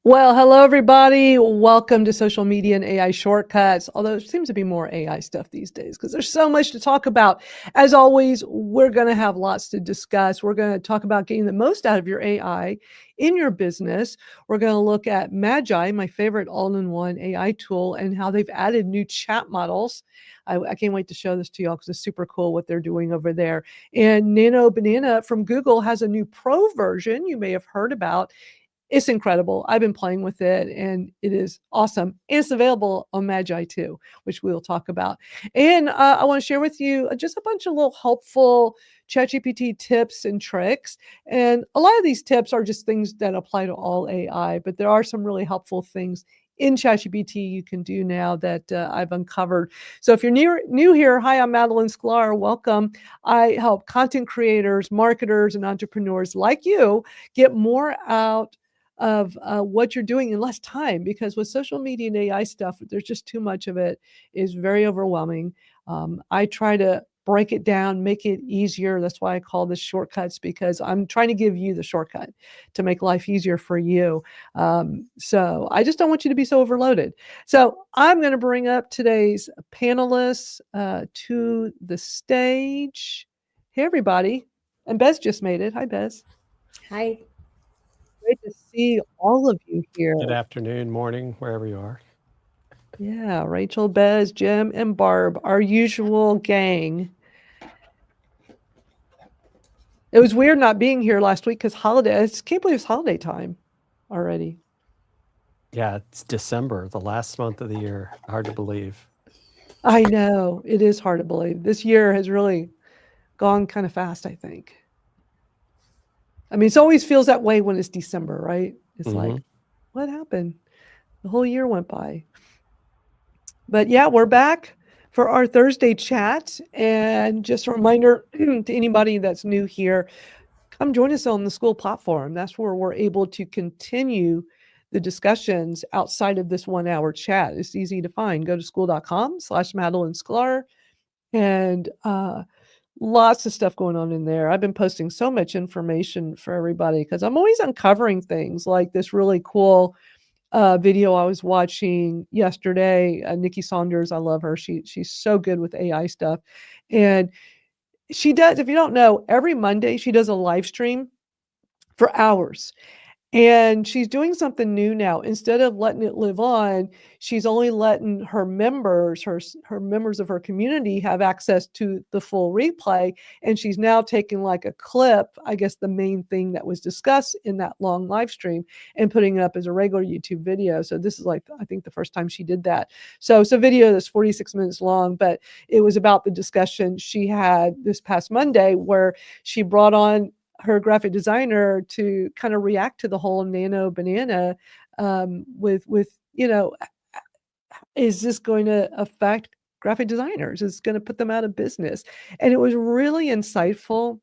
Well, hello, everybody. Welcome to Social Media and AI Shortcuts, although there seems to be more AI stuff these days because there's so much to talk about. As always, we're going to have lots to discuss. We're going to talk about getting the most out of your AI in your business. We're going to look at Magi, my favorite all-in-one AI tool, and how they've added new chat models. I can't wait to show this to y'all because it's super cool what they're doing over there. And Nano Banana from Google has a new pro version you may have heard about. It's incredible. I've been playing with it and it is awesome. And it's available on Magi too, which we'll talk about. And I want to share with you just a bunch of little helpful ChatGPT tips and tricks. And a lot of these tips are just things that apply to all AI, but there are some really helpful things in ChatGPT you can do now that I've uncovered. So if you're new here, hi, I'm Madalyn Sklar. Welcome. I help content creators, marketers, and entrepreneurs like you get more out of what you're doing in less time, because with social media and AI stuff, there's just too much of it. Is very overwhelming. I try to break it down, make it easier. That's why I call this shortcuts, because I'm trying to give you the shortcut to make life easier for you. So I just don't want you to be so overloaded. So I'm going to bring up today's panelists to the stage. Hey, everybody. And Bez just made it. Hi, Bez. Hi. Great to see all of you here. Good afternoon, morning, wherever you are. Yeah, Rachel, Bez, Jim, and Barb, our usual gang. It was weird not being here last week because holiday. I can't believe it's holiday time already. Yeah, it's December, the last month of the year. Hard to believe. I know. It is hard to believe. This year has really gone kind of fast, I think. I mean, it always feels that way when it's December, right? It's like, what happened? The whole year went by. But yeah, we're back for our Thursday chat. And just a reminder to anybody that's new here, come join us on the school platform. That's where we're able to continue the discussions outside of this 1 hour chat. It's easy to find. Go to school.com/Madalyn Sklar, and lots of stuff going on in there. I've been posting so much information for everybody because I'm always uncovering things like this really cool video I was watching yesterday. Nikki Saunders, I love her. She's so good with AI stuff. And she does, if you don't know, every Monday she does a live stream for hours. And she's doing something new now. Instead of letting it live on, she's only letting her members, her members of her community, have access to the full replay. And she's now taking like a clip, I guess the main thing that was discussed in that long live stream, and putting it up as a regular YouTube video. So this is like, I think, the first time she did that. So it's a video that's 46 minutes long, but it was about the discussion she had this past Monday, where she brought on her graphic designer to kind of react to the whole Nano Banana with is this going to affect graphic designers? Is it going to put them out of business? And it was really insightful.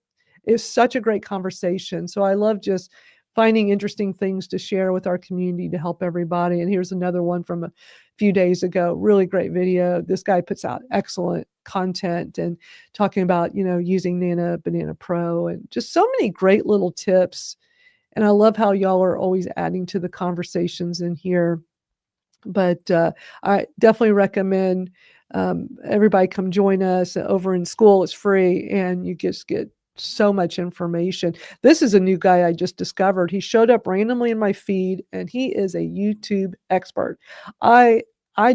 It was such a great conversation. So I love just finding interesting things to share with our community to help everybody. And here's another one from a few days ago. Really great video. This guy puts out excellent content and talking about, using Nano Banana Pro and just so many great little tips. And I love how y'all are always adding to the conversations in here. But I definitely recommend everybody come join us over in school. It's free, and you just get so much information. This is a new guy I just discovered. He showed up randomly in my feed, and he is a YouTube expert. I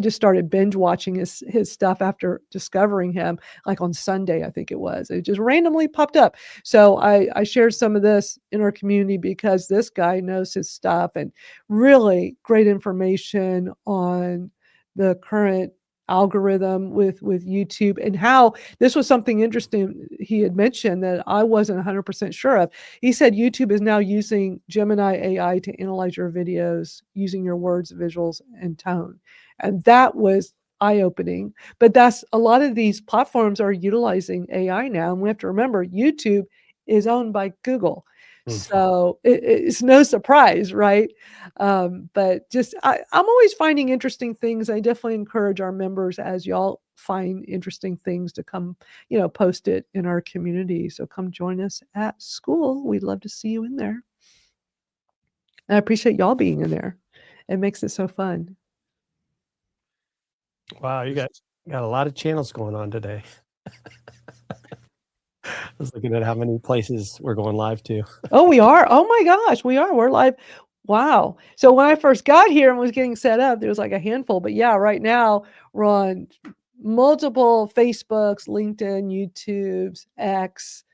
just started binge watching his stuff after discovering him, like on Sunday, I think it was. It just randomly popped up. So I shared some of this in our community because this guy knows his stuff, and really great information on the current algorithm with YouTube, and how this was something interesting he had mentioned that I wasn't 100% sure of. He said YouTube is now using Gemini AI to analyze your videos using your words, visuals, and tone. And that was eye-opening. But that's a lot of these platforms are utilizing AI now. And we have to remember YouTube is owned by Google. So it's no surprise, right? But just I'm always finding interesting things. I definitely encourage our members, as y'all find interesting things, to come, post it in our community. So come join us at school. We'd love to see you in there. And I appreciate y'all being in there. It makes it so fun. Wow, you got a lot of channels going on today. I was looking at how many places we're going live to. Oh, we are? Oh my gosh, we are. We're live. Wow. So when I first got here and was getting set up, there was like a handful. But yeah, right now we're on multiple Facebooks, LinkedIn, YouTubes, X.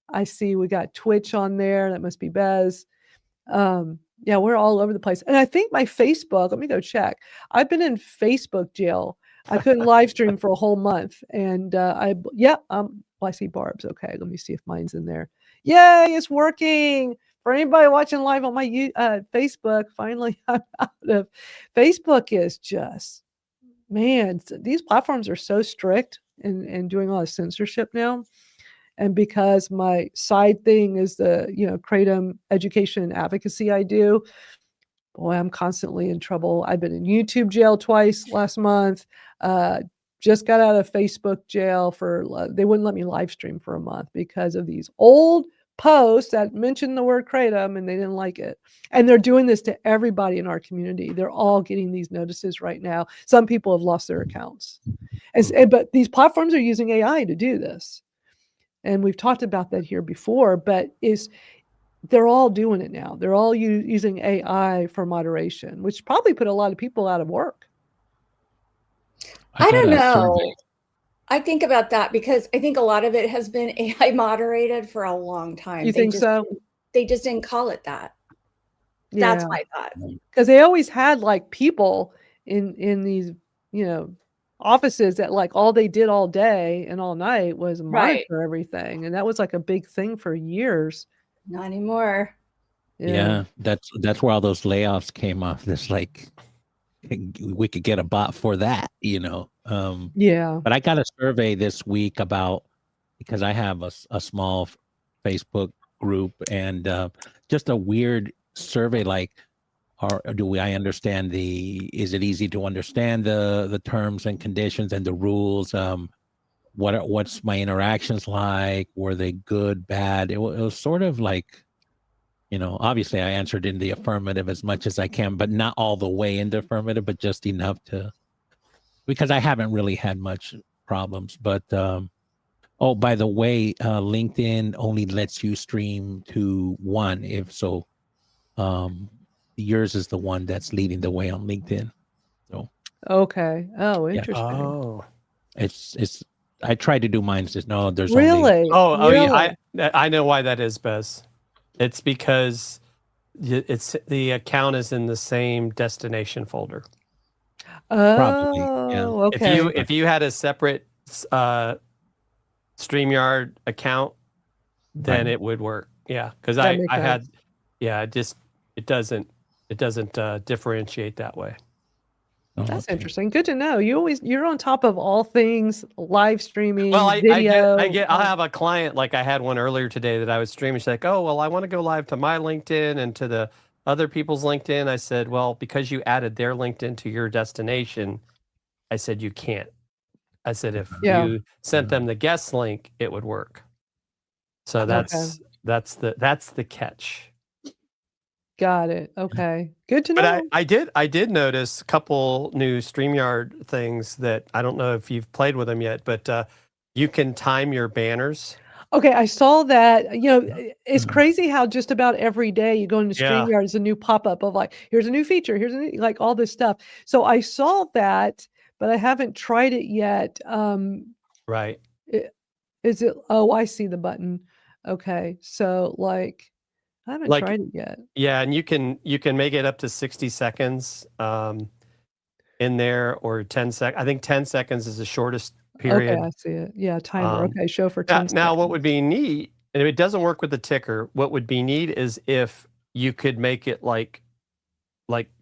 I see we got Twitch on there. That must be Bez. Yeah, we're all over the place. And I think my Facebook, let me go check. I've been in Facebook jail. I couldn't live stream for a whole month. And well, I see Barb's. Okay, let me see if mine's in there. Yay, it's working. For anybody watching live on my Facebook, finally I'm out of Facebook. Is just, man, these platforms are so strict and doing all the censorship now. And because my side thing is the, Kratom education and advocacy I do, boy, I'm constantly in trouble. I've been in YouTube jail twice last month. Just got out of Facebook jail they wouldn't let me live stream for a month because of these old posts that mentioned the word Kratom and they didn't like it. And they're doing this to everybody in our community. They're all getting these notices right now. Some people have lost their accounts. But these platforms are using AI to do this. And we've talked about that here before, but they're all doing it now. They're all using AI for moderation, which probably put a lot of people out of work. I don't know. I think about that because I think a lot of it has been AI moderated for a long time. You think so? They just didn't call it that. Yeah. That's my thought. Because they always had like people in these, offices that like all they did all day and all night was monitor everything. And that was like a big thing for years. Not anymore. Yeah, that's where all those layoffs came off. This like we could get a bot for that, Yeah. But I got a survey this week because I have a small Facebook group and just a weird survey like, I understand is it easy to understand the terms and conditions and the rules? What's my interactions like? Were they good, bad? It was sort of like, obviously I answered in the affirmative as much as I can, but not all the way in the affirmative, but just enough because I haven't really had much problems. But, oh, by the way, LinkedIn only lets you stream to one. If so, yours is the one that's leading the way on LinkedIn. So. Okay. Oh, interesting. Yeah. Oh. It's I tried to do mine. Says no. There's really. Really? Yeah. I know why that is, Bez. It's because the account is in the same destination folder. Oh, probably. Yeah. Okay. If you had a separate StreamYard account, then it would work. Yeah, because I had. Yeah, it doesn't differentiate that way. That's interesting. Good to know. You're on top of all things live streaming, well, video. I'll have a client, like I had one earlier today that I was streaming. She's like, oh, well, I want to go live to my LinkedIn and to the other people's LinkedIn. I said, well, because you added their LinkedIn to your destination, I said, you can't. I said, if you sent them the guest link, it would work. So that's the catch. Got it. Okay. Good to know. But I did notice a couple new StreamYard things that I don't know if you've played with them yet, but you can time your banners. Okay, I saw that. It's crazy how just about every day you go into StreamYard, there's a new pop-up of like, here's a new feature, like all this stuff. So I saw that, but I haven't tried it yet. Right. Is it? Oh, I see the button. Okay, so like, I haven't tried it yet. Yeah, and you can make it up to 60 seconds in there, or 10 seconds. I think 10 seconds is the shortest period. Okay, I see it. Yeah, timer. Okay, show for 10 seconds. Now, what would be neat, and if it doesn't work with the ticker, what would be neat is if you could make it like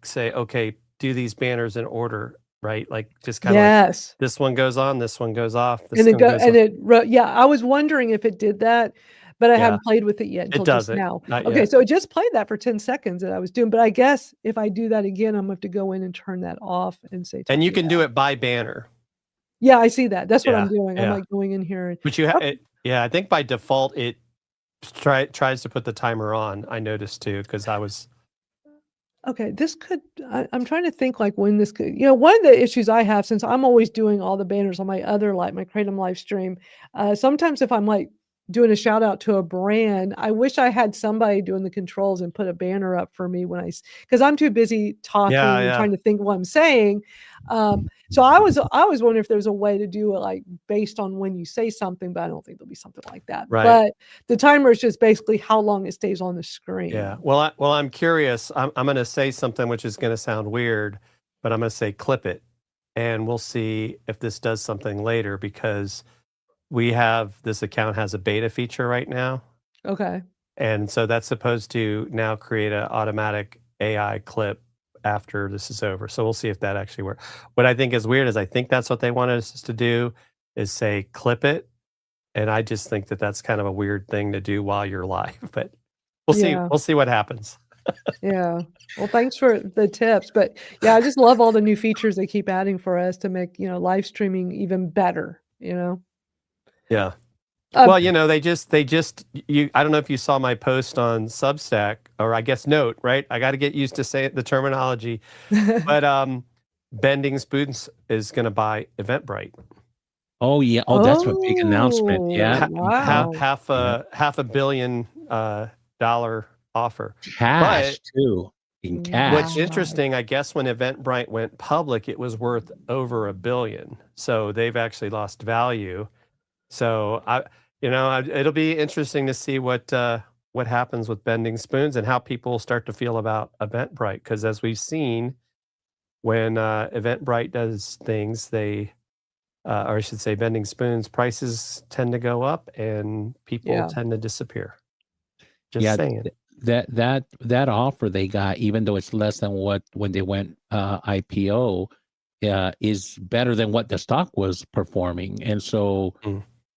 say, okay, do these banners in order, right? Like just kind of like this one goes on, this one goes off. I was wondering if it did that. But I haven't played with it yet until just now. Okay, so it just played that for 10 seconds that I was doing. But I guess if I do that again, I'm going to have to go in and turn that off and say. And you can do it by banner. Yeah, I see that. That's what I'm doing. Yeah. I'm like going in here. But I think by default it tries to put the timer on. I noticed too, because I was Okay, this could I'm trying to think like when this could, one of the issues I have since I'm always doing all the banners on my other my Kratom live stream, sometimes if I'm like doing a shout out to a brand, I wish I had somebody doing the controls and put a banner up for me when because I'm too busy talking and Yeah. trying to think what I'm saying. So I was wondering if there's a way to do it like based on when you say something, but I don't think there'll be something like that. Right. But the timer is just basically how long it stays on the screen. Yeah. Well, I'm curious. I'm going to say something which is going to sound weird, but I'm going to say clip it, and we'll see if this does something later because this account has a beta feature right now, Okay. and so that's supposed to now create an automatic AI clip after this is over. So we'll see if that actually works. What I think is weird is I think that's what they wanted us to do is say clip it, and I just think that that's kind of a weird thing to do while you're live, but we'll see. Yeah. We'll see what happens. Yeah. Well, thanks for the tips. But yeah, I just love all the new features they keep adding for us to make, live streaming even better, Yeah. Um, Well, they just I don't know if you saw my post on Substack or I guess Note, right? I got to get used to saying the terminology. But Bending Spoons is going to buy Eventbrite. Oh yeah. Oh, that's a big announcement. Oh, Yeah. wow. Half a billion dollar offer. Cash too. In cash. What's interesting, I guess when Eventbrite went public, it was worth over $1 billion. So they've actually lost value. So it'll be interesting to see what happens with Bending Spoons and how people start to feel about Eventbrite. Because as we've seen, when Eventbrite does things, they, or I should say, Bending Spoons, prices tend to go up and people tend to disappear. Just saying. That offer they got, even though it's less than what when they went IPO, is better than what the stock was performing, and so.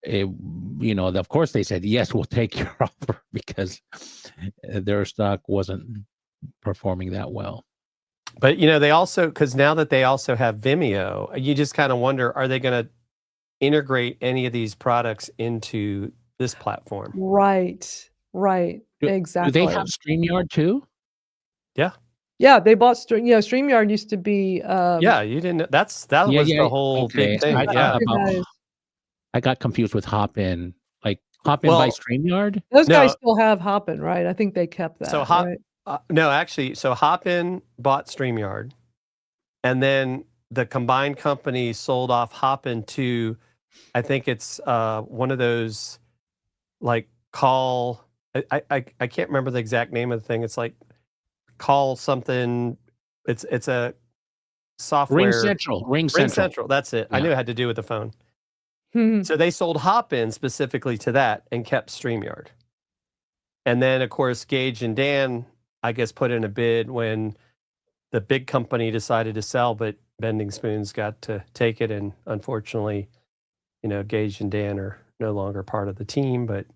Of course they said, yes, we'll take your offer because their stock wasn't performing that well. But, they also, because now that they also have Vimeo, you just kind of wonder, are they going to integrate any of these products into this platform? Right. Exactly. Do they have StreamYard too? Yeah. Yeah, they bought StreamYard used to be yeah, you didn't that was the whole big thing. I got confused with Hopin. Like Hopin by StreamYard? Those guys still have Hopin, right? I think they kept that. So right? No, actually, so Hopin bought StreamYard, and then the combined company sold off Hopin to, I think it's one of those like call. I can't remember the exact name of the thing. It's like call something. It's a software. Ring Central. That's it. Yeah. I knew it had to do with the phone. So they sold Hopin specifically to that and kept StreamYard. And then, of course, Gage and Dan, I guess, put in a bid when the big company decided to sell, but Bending Spoons got to take it. And unfortunately, Gage and Dan are no longer part of the team. But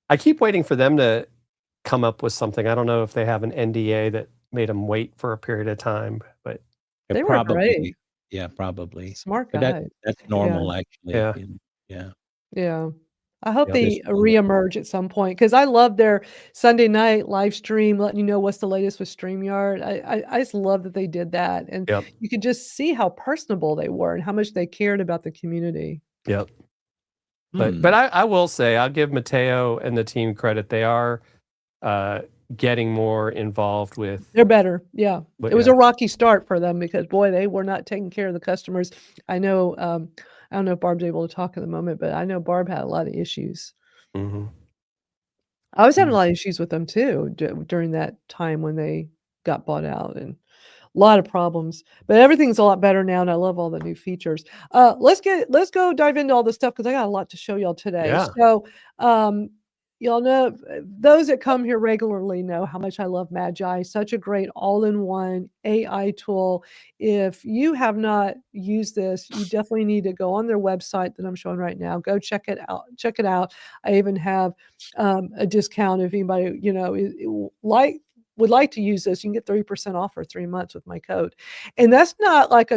I keep waiting for them to come up with something. I don't know if they have an NDA that made them wait for a period of time, but they were great. Yeah, probably. Smart guy. That's normal, actually. Yeah. I hope they reemerge at some point because I love their Sunday night live stream, letting you know what's the latest with StreamYard. I just love that they did that. And you could just see how personable they were and how much they cared about the community. Yep. But I will say, I'll give Matteo and the team credit. They are getting more involved with. They're better. Yeah. It was a rocky start for them because, boy, they were not taking care of the customers. I know, I don't know if Barb's able to talk at the moment, but I know Barb had a lot of issues. Mm-hmm. I was having a lot of issues with them too during that time when they got bought out, and a lot of problems. But everything's a lot better now, and I love all the new features. Let's go dive into all this stuff because I got a lot to show y'all today. Yeah. So y'all know, those that come here regularly know how much I love Magi. Such a great all-in-one AI tool. If you have not used this, you definitely need to go on their website that I'm showing right now. Go check it out. I even have a discount if anybody would like to use this. You can get 30% off for 3 months with my code. And that's not like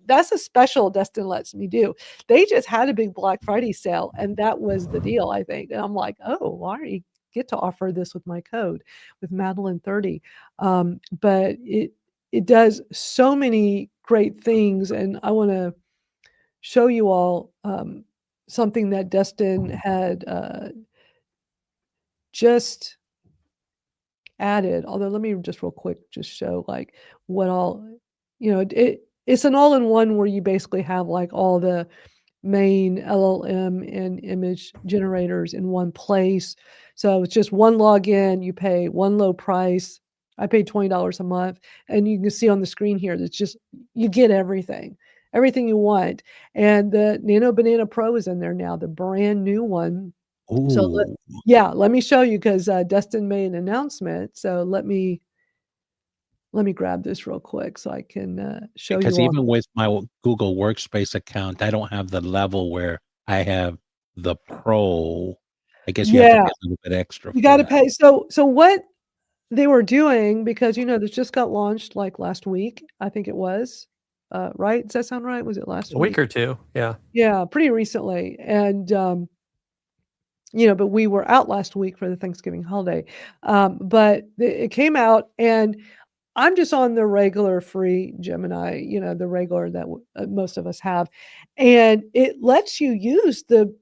that's a special Destin lets me do. They just had a big Black Friday sale, and that was the deal, I think. And I'm like, oh, why are you get to offer this with my code, with Madalyn 30. But it does so many great things, and I want to show you all something that Dustin had just added. Although let me just real quick just show like what all, it's an all-in-one where you basically have like all the main LLM and image generators in one place. So it's just one login, you pay one low price. I paid $20 a month, and you can see on the screen here that's just, you get everything you want. And the Nano Banana Pro is in there now, the brand new one. So let me show you, because Dustin made an announcement. So let me grab this real quick so I can show you. Because even with my Google Workspace account, I don't have the level where I have the Pro. I guess you have to pay a little bit extra. You got to pay. So what they were doing, because this just got launched like last week, I think it was. Right? Does that sound right? Was it last week? A week or two? Yeah. Yeah, pretty recently. And but we were out last week for the Thanksgiving holiday. But it came out, and I'm just on the regular free Gemini, the regular that most of us have. And it lets you use the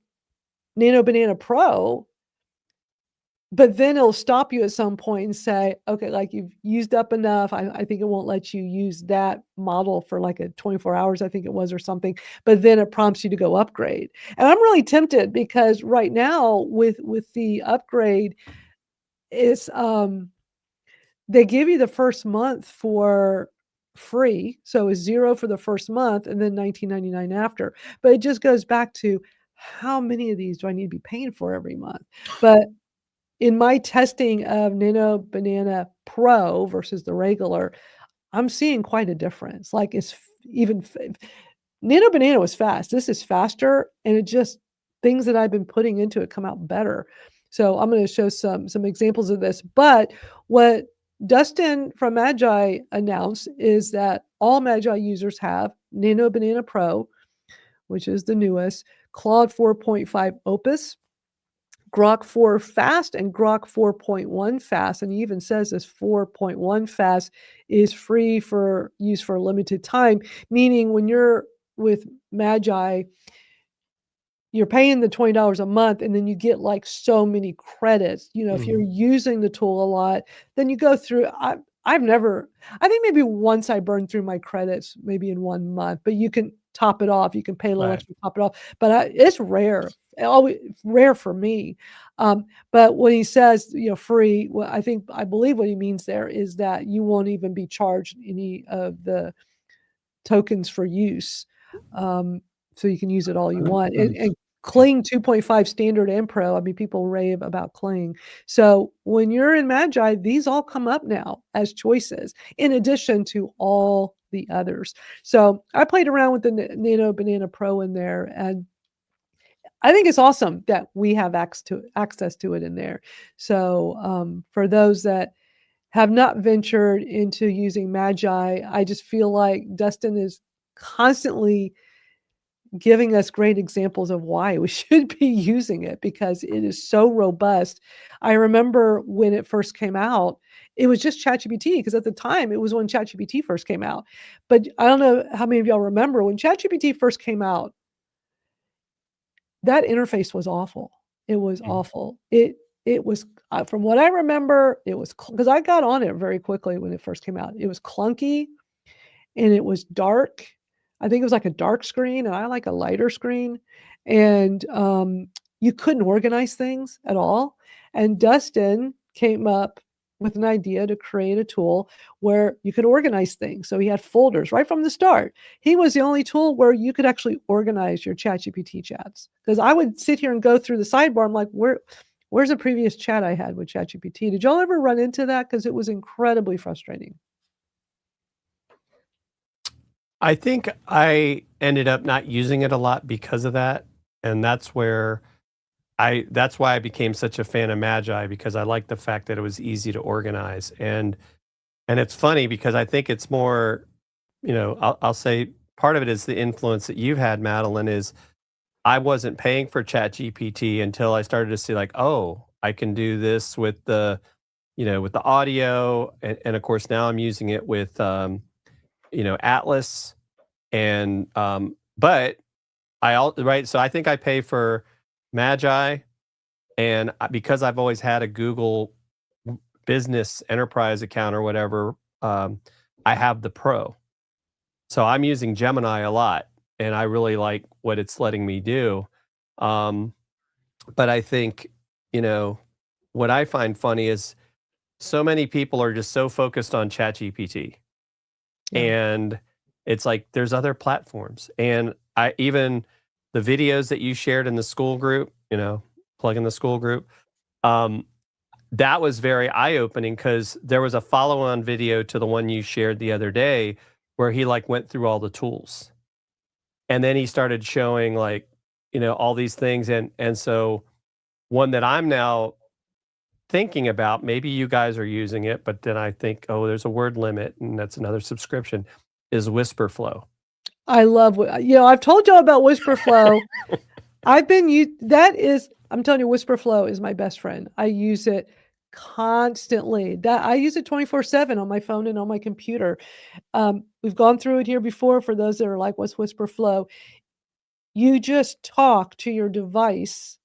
Nano Banana Pro, but then it'll stop you at some point and say, okay, like you've used up enough. I think it won't let you use that model for like a 24 hours, I think it was, or something. But then it prompts you to go upgrade. And I'm really tempted, because right now with the upgrade, it's they give you the first month for free. So it's $0 for the first month and then $19.99 after. But it just goes back to, how many of these do I need to be paying for every month? But in my testing of Nano Banana Pro versus the regular, I'm seeing quite a difference. Like Nano Banana was fast. This is faster, and it just, things that I've been putting into it come out better. So I'm going to show some examples of this. But what Dustin from Magi announced is that all Magi users have Nano Banana Pro, which is the newest, Claude 4.5 Opus, Grok 4 Fast, and Grok 4.1 Fast. And he even says this 4.1 Fast is free for use for a limited time, meaning when you're with Magi, you're paying the $20 a month, and then you get like so many credits. If you're using the tool a lot, then you go through. I think maybe once I burned through my credits, maybe in 1 month, but you can top it off. You can pay a little extra, top it off. But it's rare, always rare for me. But when he says, free, well, I believe what he means there is that you won't even be charged any of the tokens for use. So you can use it all you want. And Kling 2.5 standard and pro, people rave about Kling. So when you're in Magi, these all come up now as choices, in addition to all the others. So I played around with the Nano Banana Pro in there, and I think it's awesome that we have access to it in there. So for those that have not ventured into using Magi, I just feel like Dustin is constantly giving us great examples of why we should be using it, because it is so robust. I remember when it first came out, it was just ChatGPT, because at the time it was when ChatGPT first came out. But I don't know how many of y'all remember when ChatGPT first came out, that interface was awful. It was awful. It was, from what I remember, it was, because I got on it very quickly when it first came out. It was clunky, and it was dark. I think it was like a dark screen, and I like a lighter screen. And you couldn't organize things at all. And Dustin came up with an idea to create a tool where you could organize things. So he had folders right from the start. He was the only tool where you could actually organize your ChatGPT chats. Because I would sit here and go through the sidebar. I'm like, where's a previous chat I had with ChatGPT? Did y'all ever run into that? Because it was incredibly frustrating. I think I ended up not using it a lot because of that. And that's why I became such a fan of Magi, because I like the fact that it was easy to organize. And it's funny, because I think it's more, I'll say part of it is the influence that you've had, Madalyn, is I wasn't paying for ChatGPT until I started to see like, oh, I can do this with the, with the audio, and of course now I'm using it with, Atlas, and but right. So I think I pay for Magi, and because I've always had a Google business enterprise account or whatever, I have the Pro. So I'm using Gemini a lot, and I really like what it's letting me do. But I think, what I find funny is so many people are just so focused on ChatGPT. Yeah. And it's like there's other platforms. And even the videos that you shared in the school group, plug in the school group, that was very eye-opening, because there was a follow-on video to the one you shared the other day where he went through all the tools. And then he started showing all these things. And so one that I'm now thinking about, maybe you guys are using it, but then I think, oh, there's a word limit, and that's another subscription, is WhisperFlow. I love I've told y'all about WhisperFlow. I'm telling you, WhisperFlow is my best friend. I use it constantly. I use it 24/7 on my phone and on my computer. We've gone through it here before. For those that are like, what's WhisperFlow? You just talk to your device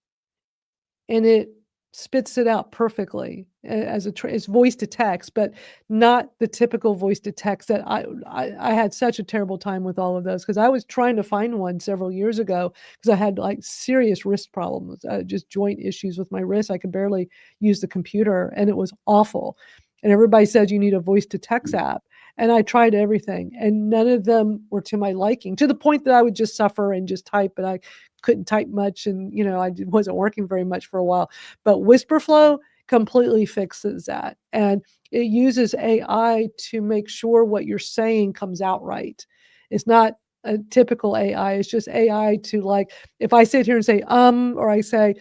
and it spits it out perfectly as it's voice to text, but not the typical voice to text that I had such a terrible time with all of those, because I was trying to find one several years ago because I had serious wrist problems, just joint issues with my wrist. I could barely use the computer, and it was awful. And everybody said you need a voice to text app. And I tried everything, and none of them were to my liking, to the point that I would just suffer and just type, and I couldn't type much, and I wasn't working very much for a while. But WhisperFlow completely fixes that, and it uses AI to make sure what you're saying comes out right. It's not a typical AI. It's just AI to, if I sit here and say or I say,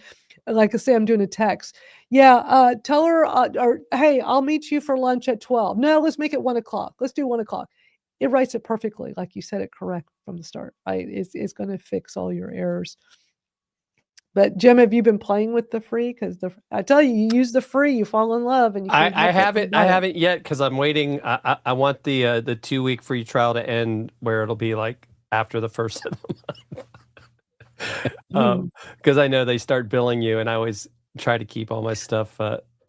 I'm doing a text. Yeah, tell her, or hey, I'll meet you for lunch at 12. No, let's make it 1:00. Let's do 1:00. It writes it perfectly, like you said it correct from the start. Right? It's going to fix all your errors. But Jim, have you been playing with the free? Because I tell you, you use the free, you fall in love, and you. I haven't yet, because I'm waiting. I want the 2-week free trial to end, where it'll be after the first of the month. Because I know they start billing you, and I always try to keep all my stuff.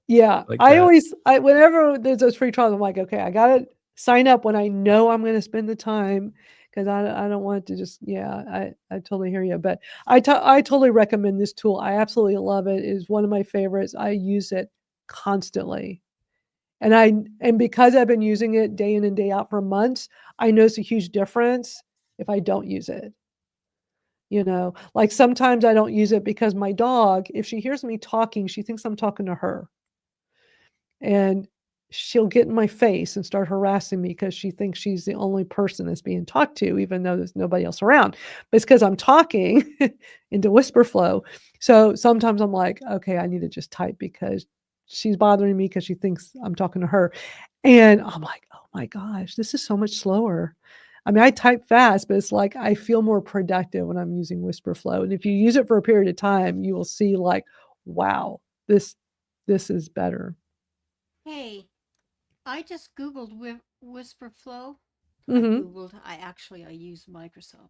Yeah, whenever there's those free trials, I'm like, okay, I gotta sign up when I know I'm going to spend the time, because I don't want to just, I totally hear you. But I totally recommend this tool. I absolutely love it. It is one of my favorites. I use it constantly. And because I've been using it day in and day out for months, I notice a huge difference if I don't use it. Sometimes I don't use it because my dog, if she hears me talking, she thinks I'm talking to her. And she'll get in my face and start harassing me because she thinks she's the only person that's being talked to, even though there's nobody else around. But it's because I'm talking into WhisperFlow. So sometimes I'm like, okay, I need to just type, because she's bothering me because she thinks I'm talking to her. And I'm like, oh my gosh, this is so much slower. I mean, I type fast, but it's I feel more productive when I'm using WhisperFlow. And if you use it for a period of time, you will see wow, this is better. Hey, I just Googled WhisperFlow. I use Microsoft,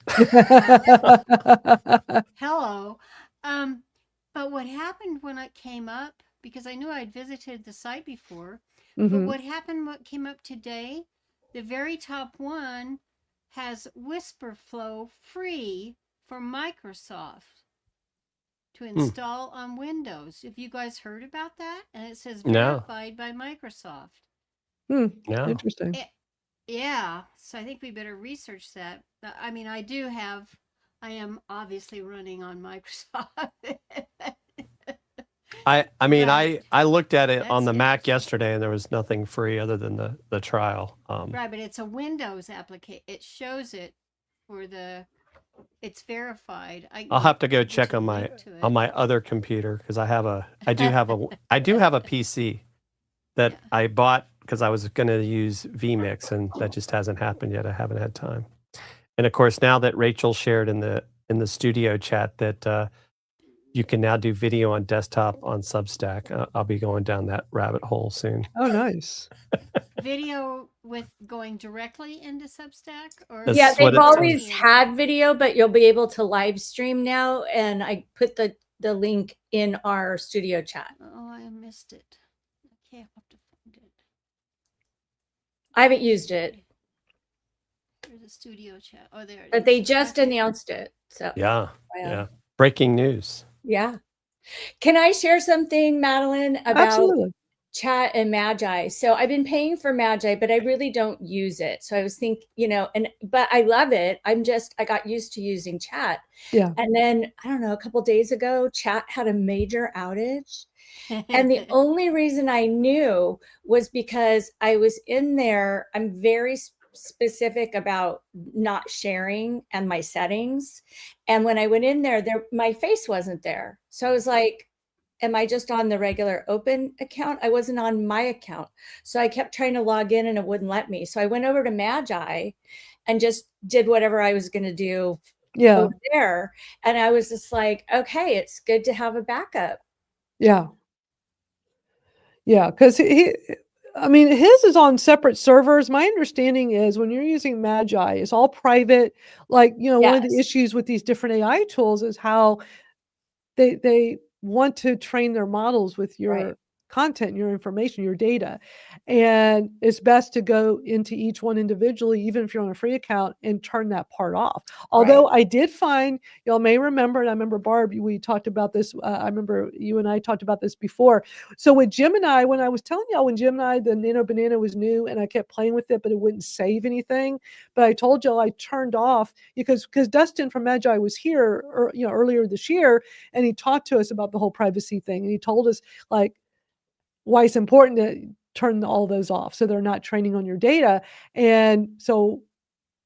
but hello. But what happened when it came up, because I knew I'd visited the site before, but what came up today, the very top one has WhisperFlow free for Microsoft to install on Windows. Have you guys heard about that? And it says verified by Microsoft. No. Interesting. Yeah, so I think we better research that. I mean, I am obviously running on Microsoft. I looked at it That's on the Mac yesterday, and there was nothing free other than the trial. Right, but it's a Windows application. It shows it it's verified. I'll have to go check on my other computer, because I do have a PC that I bought because I was going to use vMix, and that just hasn't happened yet. I haven't had time. And of course, now that Rachel shared in the studio chat that you can now do video on desktop on Substack. I'll be going down that rabbit hole soon. Oh, nice. Video with going directly into Substack, or That's Yeah, what they've it says. always had video, but you'll be able to live stream now. And I put the link in our studio chat. Oh, I missed it. Okay, I'll have to find it. I haven't used it, There's a studio chat. Oh, there it is. but they just Okay. announced it. So Yeah. yeah. Yeah. Breaking news. Yeah. Can I share something, Madalyn, about Absolutely. Chat and Magi? So I've been paying for Magi, but I really don't use it. So I was thinking, but I love it. I got used to using Chat. Yeah. And then I don't know, a couple days ago, Chat had a major outage. And the only reason I knew was because I was in there. I'm very specific about not sharing and my settings. And when I went in there, my face wasn't there. So I was like, am I just on the regular open account? I wasn't on my account. So I kept trying to log in and it wouldn't let me. So I went over to Magi and just did whatever I was going to do over there. And I was just like, okay, it's good to have a backup. Yeah. Yeah. Because his is on separate servers. My understanding is when you're using Magi, it's all private. Like, one of the Yes. issues with these different AI tools is how they want to train their models with your Right. content, your information, your data. And it's best to go into each one individually, even if you're on a free account, and turn that part off. Although I did find, y'all may remember, and I remember Barb, we talked about this. I remember you and I talked about this before. So with Gemini, when I was telling y'all when Gemini, the Nano Banana was new and I kept playing with it, but it wouldn't save anything. But I told y'all I turned off because Dustin from Magi was here earlier this year, and he talked to us about the whole privacy thing. And he told us like why it's important to turn all those off so they're not training on your data. And so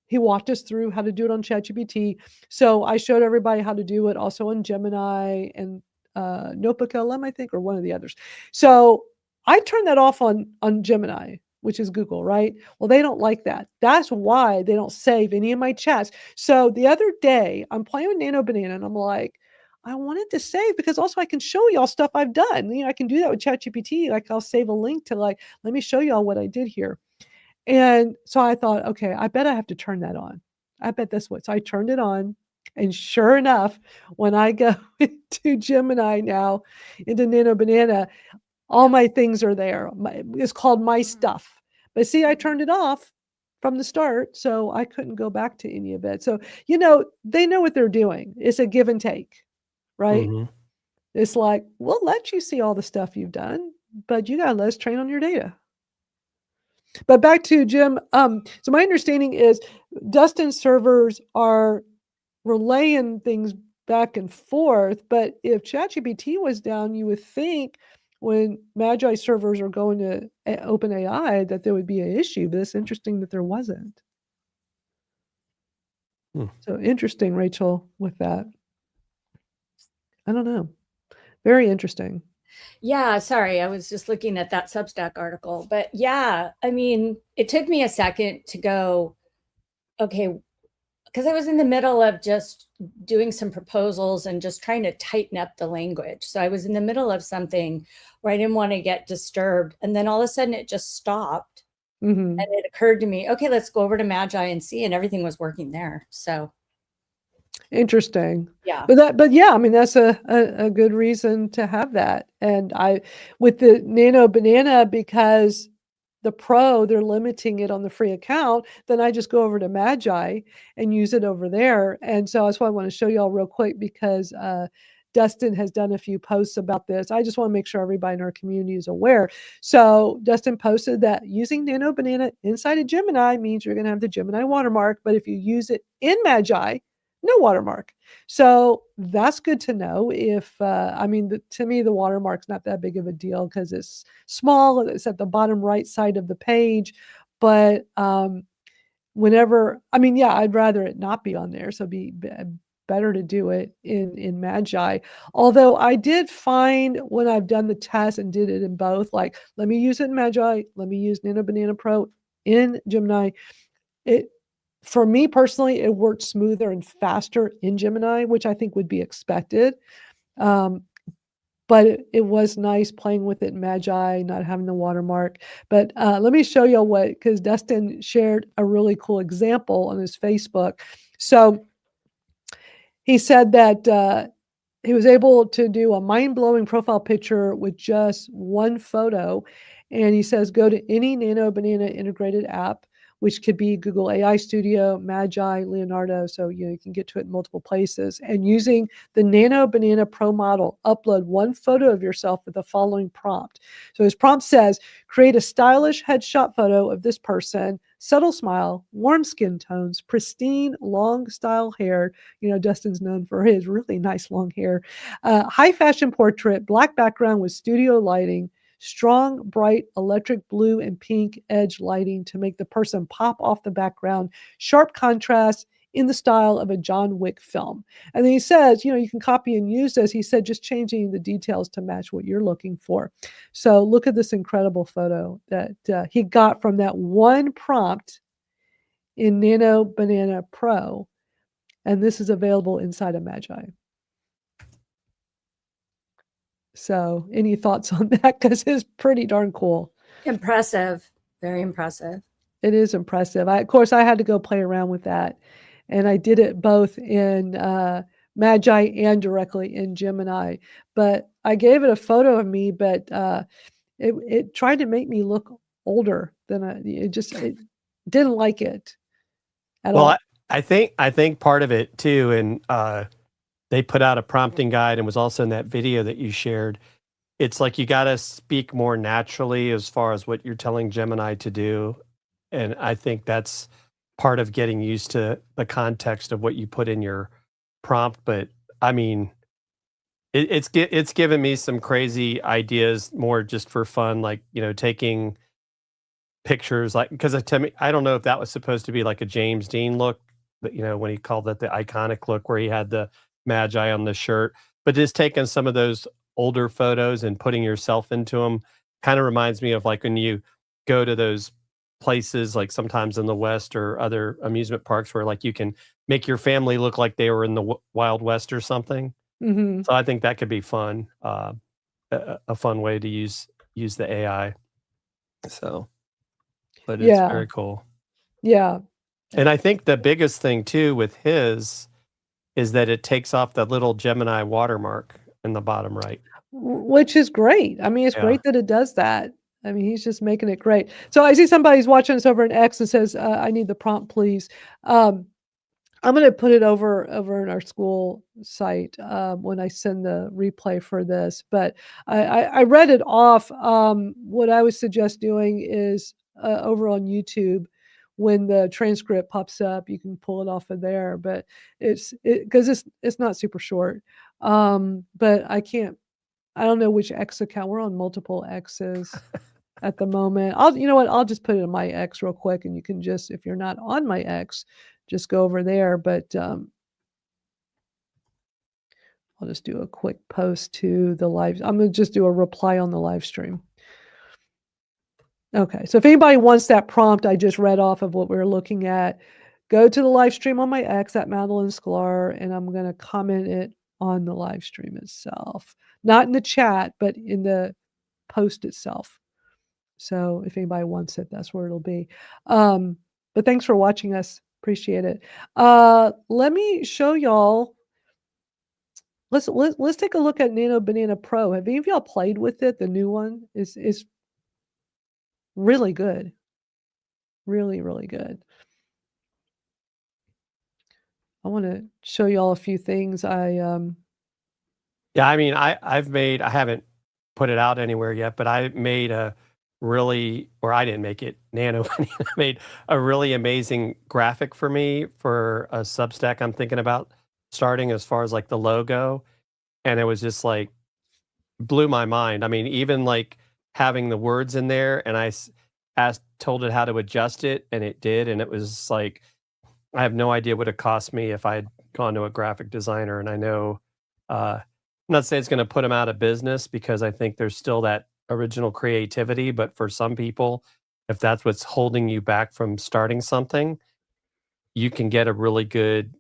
he walked us through how to do it on ChatGPT. So I showed everybody how to do it also on Gemini and Notebook LM, I think, or one of the others. So I turned that off on Gemini, which is Google, right? Well, they don't like that. That's why they don't save any of my chats. So the other day I'm playing with Nano Banana and I'm like, I wanted to save because also I can show y'all stuff I've done. I can do that with ChatGPT. Like I'll save a link to let me show y'all what I did here. And so I thought, okay, I bet I have to turn that on. I bet that's what. So I turned it on. And sure enough, when I go into Gemini now, into Nano Banana, all my things are there. It's called My Stuff. But see, I turned it off from the start, so I couldn't go back to any of it. So, they know what they're doing. It's a give and take, right? Mm-hmm. It's like, we'll let you see all the stuff you've done, but you got to let us train on your data. But back to Jim. So my understanding is Dustin's servers are relaying things back and forth. But if ChatGPT was down, you would think when Magi servers are going to OpenAI that there would be an issue. But it's interesting that there wasn't. So interesting, Rachel, with that. I don't know. Very interesting. Yeah, sorry. I was just looking at that Substack article. But yeah, it took me a second to go, okay, because I was in the middle of just doing some proposals and just trying to tighten up the language. So I was in the middle of something where I didn't want to get disturbed. And then all of a sudden it just stopped. Mm-hmm. And it occurred to me, okay, let's go over to Magi and see. And everything was working there. So interesting. Yeah. But yeah, that's a good reason to have that. And with the Nano Banana, because the Pro, they're limiting it on the free account, then I just go over to Magi and use it over there. And so that's why I want to show y'all real quick because Dustin has done a few posts about this. I just want to make sure everybody in our community is aware. So Dustin posted that using Nano Banana inside of Gemini means you're going to have the Gemini watermark, but if you use it in Magi, no watermark. So that's good to know. If to me, the watermark's not that big of a deal because it's small. It's at the bottom right side of the page. But I'd rather it not be on there. So it'd be better to do it in Magi. Although I did find when I've done the test and did it in both, like let me use it in Magi, let me use Nano Banana Pro in Gemini. For me personally, it worked smoother and faster in Gemini, which I think would be expected. But it was nice playing with it in Magi, not having the watermark. But let me show you because Dustin shared a really cool example on his Facebook. So he said that he was able to do a mind-blowing profile picture with just one photo. And he says, go to any Nano Banana integrated app, which could be Google AI Studio, Magi, Leonardo. So you can get to it in multiple places. And using the Nano Banana Pro model, upload one photo of yourself with the following prompt. So his prompt says, create a stylish headshot photo of this person, subtle smile, warm skin tones, pristine, long style hair. Dustin's known for his really nice long hair. High fashion portrait, black background with studio lighting, strong, bright, electric blue and pink edge lighting to make the person pop off the background, sharp contrast in the style of a John Wick film. And then he says, you can copy and use this. He said, just changing the details to match what you're looking for. So look at this incredible photo that he got from that one prompt in Nano Banana Pro. And this is available inside of Magi. So any thoughts on that? Because it's pretty darn cool. Impressive. Very impressive. It is impressive. Of course, I had to go play around with that. And I did it both in Magi and directly in Gemini. But I gave it a photo of me, but it tried to make me look older than it didn't like it at all. I think part of it too, and they put out a prompting guide and was also in that video that you shared. It's like you got to speak more naturally as far as what you're telling Gemini to do. And I think that's part of getting used to the context of what you put in your prompt. But I mean, it's given me some crazy ideas more just for fun, like, taking pictures, like, because to me, I don't know if that was supposed to be like a James Dean look, but when he called that the iconic look where he had the Magi on the shirt, but just taking some of those older photos and putting yourself into them kind of reminds me of like when you go to those places, like sometimes in the West or other amusement parks where like you can make your family look like they were in the Wild West or something. Mm-hmm. So I think that could be fun, a fun way to use the AI. So, but it's very cool. Yeah. And I think the biggest thing too with his is that it takes off the little Gemini watermark in the bottom right. Which is great. I mean, it's great that it does that. I mean, he's just making it great. So I see somebody's watching us over in X and says, I need the prompt, please. I'm going to put it over in our school site when I send the replay for this. But I read it off. What I would suggest doing is over on YouTube, when the transcript pops up, you can pull it off of there. But because it's not super short. But I don't know which X account. We're on multiple X's at the moment. I'll just put it in my X real quick, and you can just, if you're not on my X, just go over there. But I'll just do a quick post to the live. I'm going to just do a reply on the live stream. Okay, so if anybody wants that prompt I just read off of what we're looking at, go to the live stream on my X at Madalyn Sklar, and I'm going to comment it on the live stream itself. Not in the chat, but in the post itself. So if anybody wants it, that's where it'll be. But thanks for watching us. Appreciate it. Let me show y'all. Let's take a look at Nano Banana Pro. Have any of y'all played with it? The new one is really good. Really, really good. I want to show y'all a few things. Yeah, I mean, I haven't put it out anywhere yet, but I made I didn't make it, Nano made a really amazing graphic for me for a Substack I'm thinking about starting, as far as like the logo. And it was just like, blew my mind. I mean, even like having the words in there, and I told it how to adjust it, and it did. And it was like, I have no idea what it cost me if I had gone to a graphic designer. And I know, I'm not saying it's going to put them out of business, because I think there's still that original creativity. But for some people, if that's what's holding you back from starting something, you can get a really good,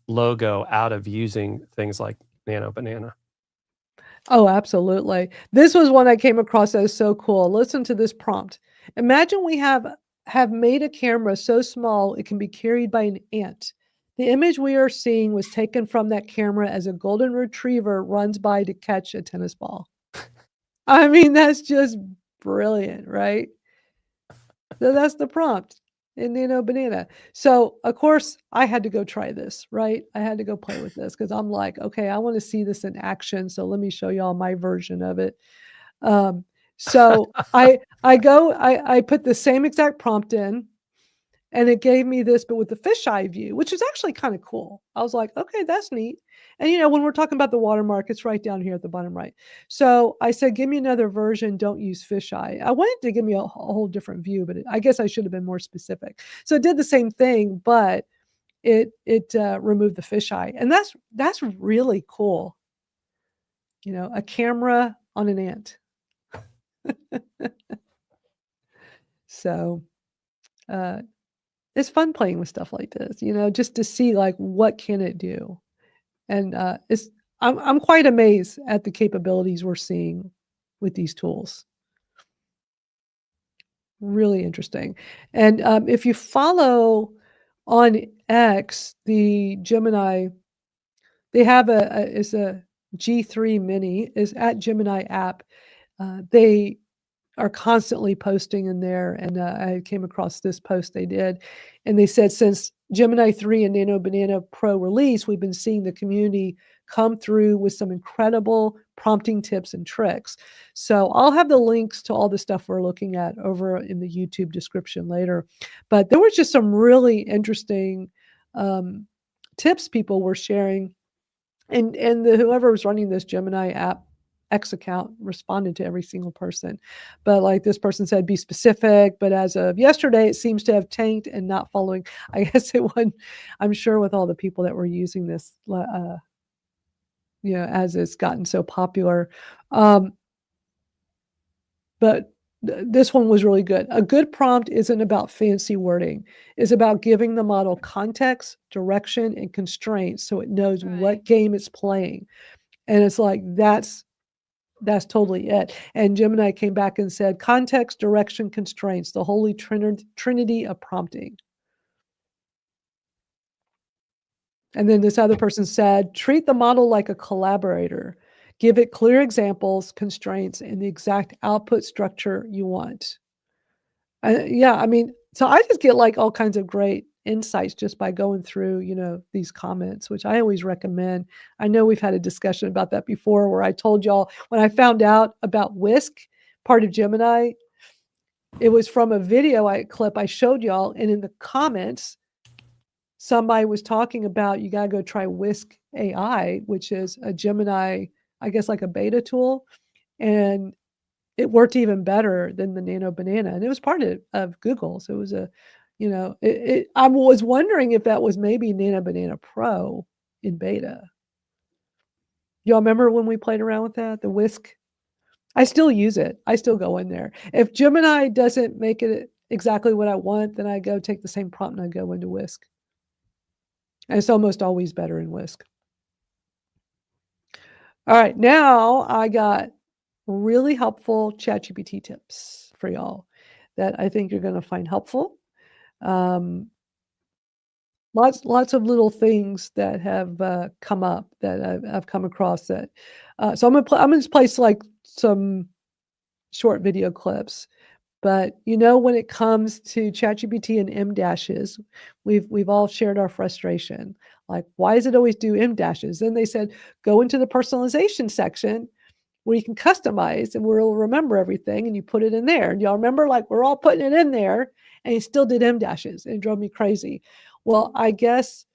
logo out of using things like Nano Banana. Oh, absolutely. This was one I came across that was so cool. Listen to this prompt. Imagine we have made a camera so small it can be carried by an ant. The image we are seeing was taken from that camera as a golden retriever runs by to catch a tennis ball. I mean, that's just brilliant, right? So that's the prompt in Banana. So, of course, I had to go try this, right? I had to go play with this because I'm like, okay, I want to see this in action. So let me show y'all my version of it. So I put the same exact prompt in, and it gave me this, but with the fisheye view, which is actually kind of cool. I was like, okay, that's neat. And when we're talking about the watermark, it's right down here at the bottom right. So I said, give me another version. Don't use fisheye. I wanted to give me a whole different view, but I guess I should have been more specific. So it did the same thing, but it removed the fisheye, and that's really cool. A camera on an ant. So it's fun playing with stuff like this, just to see like what can it do. And I'm quite amazed at the capabilities we're seeing with these tools. Really interesting. And if you follow on X, the Gemini, they have it's a G3 Mini, is at Gemini app. They are constantly posting in there, and I came across this post they did, and they said since Gemini 3 and Nano Banana Pro release, we've been seeing the community come through with some incredible prompting tips and tricks. So I'll have the links to all the stuff we're looking at over in the YouTube description later. But there was just some really interesting tips people were sharing, and whoever was running this Gemini app X account responded to every single person. But like this person said, be specific. But as of yesterday, it seems to have tanked and not following. I guess it wasn't, I'm sure with all the people that were using this, as it's gotten so popular. But this one was really good. A good prompt isn't about fancy wording. It's about giving the model context, direction, and constraints so it knows what game it's playing. And it's like, that's totally it. And Gemini came back and said, context, direction, constraints, the holy trinity of prompting. And then this other person said, treat the model like a collaborator. Give it clear examples, constraints, and the exact output structure you want. So I just get like all kinds of great insights just by going through, these comments, which I always recommend. I know we've had a discussion about that before where I told y'all when I found out about Whisk, part of Gemini, it was from a video clip I showed y'all. And in the comments, somebody was talking about, you got to go try Whisk AI, which is a Gemini, I guess like a beta tool. And it worked even better than the Nano Banana. And it was part of Google. So it was I was wondering if that was maybe Nano Banana Pro in beta. Y'all remember when we played around with that, the Whisk? I still use it. I still go in there. If Gemini doesn't make it exactly what I want, then I go take the same prompt and I go into Whisk. And it's almost always better in Whisk. All right, now I got really helpful ChatGPT tips for y'all that I think you're going to find helpful. Lots of little things that have come up that I've come across that. So I'm gonna just place like some short video clips. But when it comes to ChatGPT and M dashes, we've all shared our frustration. Like, why does it always do M dashes? Then they said, go into the personalization section where you can customize and we'll remember everything, and you put it in there. And y'all remember, like, we're all putting it in there, and it still did M dashes, and it drove me crazy. Well, I guess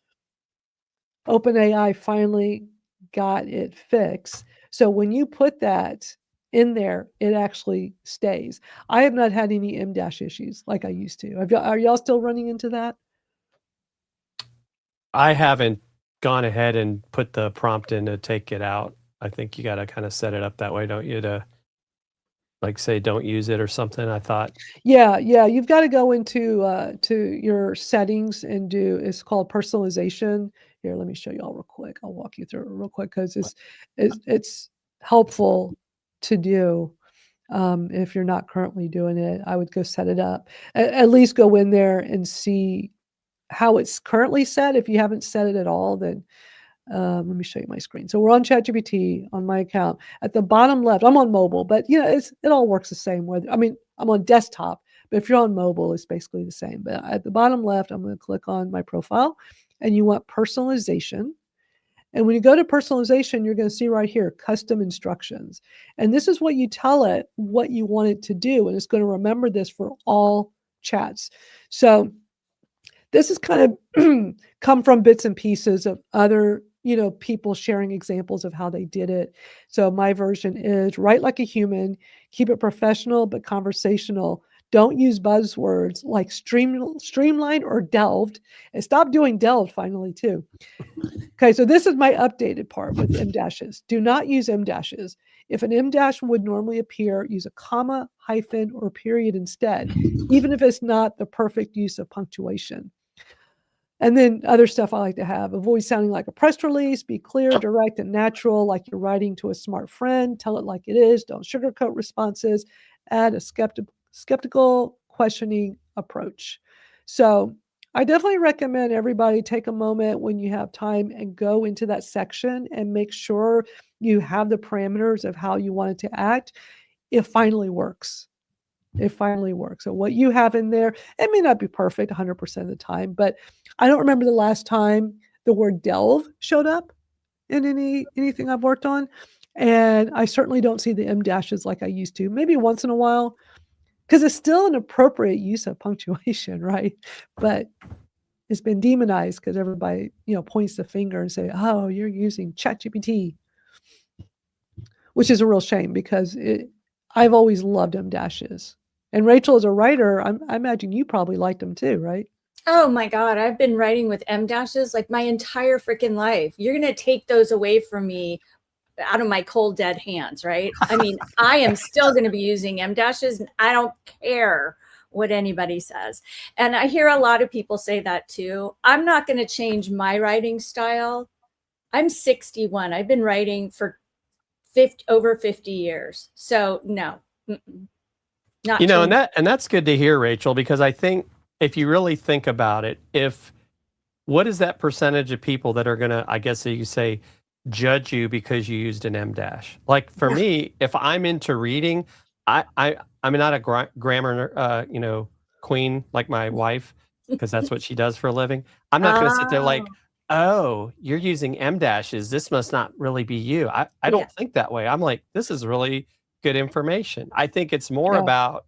OpenAI finally got it fixed. So when you put that in there, it actually stays. I have not had any M dash issues like I used to. Are y'all still running into that? I haven't gone ahead and put the prompt in to take it out. I think you got to kind of set it up that way, don't you? To like say, don't use it or something. I thought. Yeah. You've got to go into to your settings and it's called personalization. Here, let me show you all real quick. I'll walk you through it real quick because it's helpful to do. If you're not currently doing it, I would go set it up. At least go in there and see how it's currently set. If you haven't set it at all, then let me show you my screen. So we're on ChatGPT on my account. At the bottom left, I'm on mobile, but it all works the same way. I mean, I'm on desktop, but if you're on mobile, it's basically the same. But at the bottom left, I'm going to click on my profile, and you want personalization. And when you go to personalization, you're going to see right here, custom instructions. And this is what you tell it, what you want it to do. And it's going to remember this for all chats. So this is kind of come from bits and pieces of other, people sharing examples of how they did it. So my version is write like a human, keep it professional but conversational. Don't use buzzwords like streamlined or delved, and stop doing delved finally too. Okay, so this is my updated part with M dashes. Do not use M dashes. If an M dash would normally appear, use a comma, hyphen, or period instead, even if it's not the perfect use of punctuation. And then other stuff I like to have. Avoid sounding like a press release. Be clear, direct, and natural, like you're writing to a smart friend. Tell it like it is. Don't sugarcoat responses. Add a skeptical, questioning approach. So I definitely recommend everybody take a moment when you have time and go into that section and make sure you have the parameters of how you want it to act. It finally works. It finally works. So what you have in there, it may not be perfect 100% of the time, but I don't remember the last time the word delve showed up in anything I've worked on. And I certainly don't see the M dashes like I used to, maybe once in a while, because it's still an appropriate use of punctuation, right? But it's been demonized because everybody, points the finger and say, oh, you're using ChatGPT, which is a real shame because I've always loved M dashes. And Rachel, as a writer, I imagine you probably liked them too, right? Oh my God, I've been writing with M dashes like my entire freaking life. You're going to take those away from me out of my cold, dead hands, right? I mean, I am still going to be using M dashes, and I don't care what anybody says. And I hear a lot of people say that too. I'm not going to change my writing style. I'm 61. I've been writing for over 50 years. So no, not and that's good to hear, Rachel, because I think if you really think about it, what is that percentage of people that are going to, I guess you say, judge you because you used an M dash? Like for me, if I'm into reading, I'm not a grammar, queen like my wife, because that's what she does for a living. I'm not going to sit there like, oh, you're using M dashes. This must not really be you. I don't think that way. I'm like, this is really good information. I think it's more about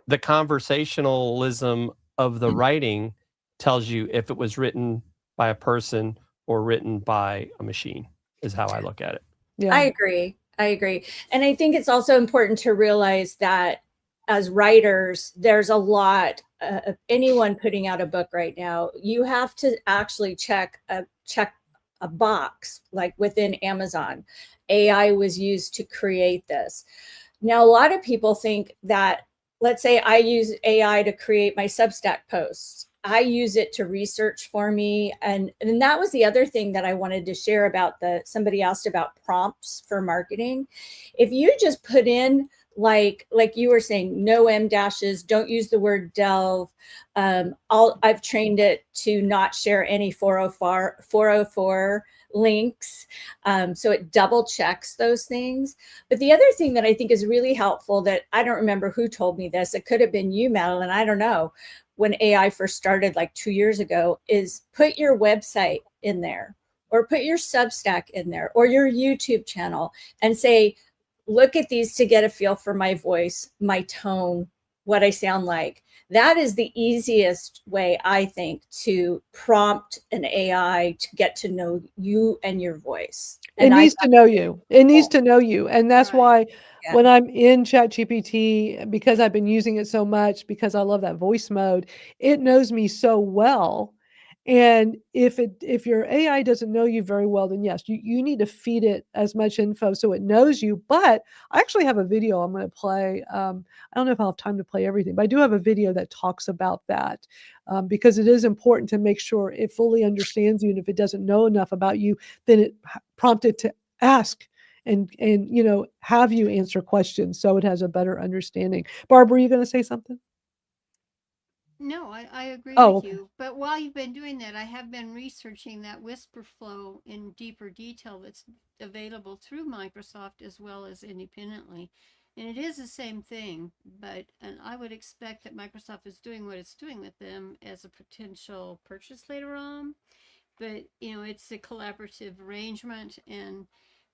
the conversationalism of the writing tells you if it was written by a person or written by a machine, is how I look at it. Yeah. I agree. And I think it's also important to realize that as writers, there's a lot of anyone putting out a book right now, you have to actually check a box, like within Amazon. AI was used to create this. Now, a lot of people think that, let's say I use AI to create my Substack posts. I use it to research for me. And that was the other thing that I wanted to share about somebody asked about prompts for marketing. If you just put in, like you were saying, no M dashes, don't use the word delve. I've trained it to not share any 404 links. So it double checks those things. But the other thing that I think is really helpful, that I don't remember who told me this, it could have been you, Madalyn, I don't know, when AI first started like 2 years ago, is put your website in there, or put your Substack in there, or your YouTube channel, and say, look at these to get a feel for my voice, my tone, what I sound like. That is the easiest way, I think, to prompt an AI to get to know you and your voice. It needs to know you. It needs to know you. And that's why when I'm in ChatGPT, because I've been using it so much, because I love that voice mode, it knows me so well. And if your AI doesn't know you very well, then yes, you need to feed it as much info so it knows you. But I actually have a video I'm going to play. I don't know if I'll have time to play everything, but I do have a video that talks about that, because it is important to make sure it fully understands you. And if it doesn't know enough about you, then it prompted to ask and have you answer questions so it has a better understanding. Barb, were you going to say something? No, I agree Oh, with okay. you. But while you've been doing that, I have been researching that whisper flow in deeper detail that's available through Microsoft as well as independently. And it is the same thing, and I would expect that Microsoft is doing what it's doing with them as a potential purchase later on. But it's a collaborative arrangement, and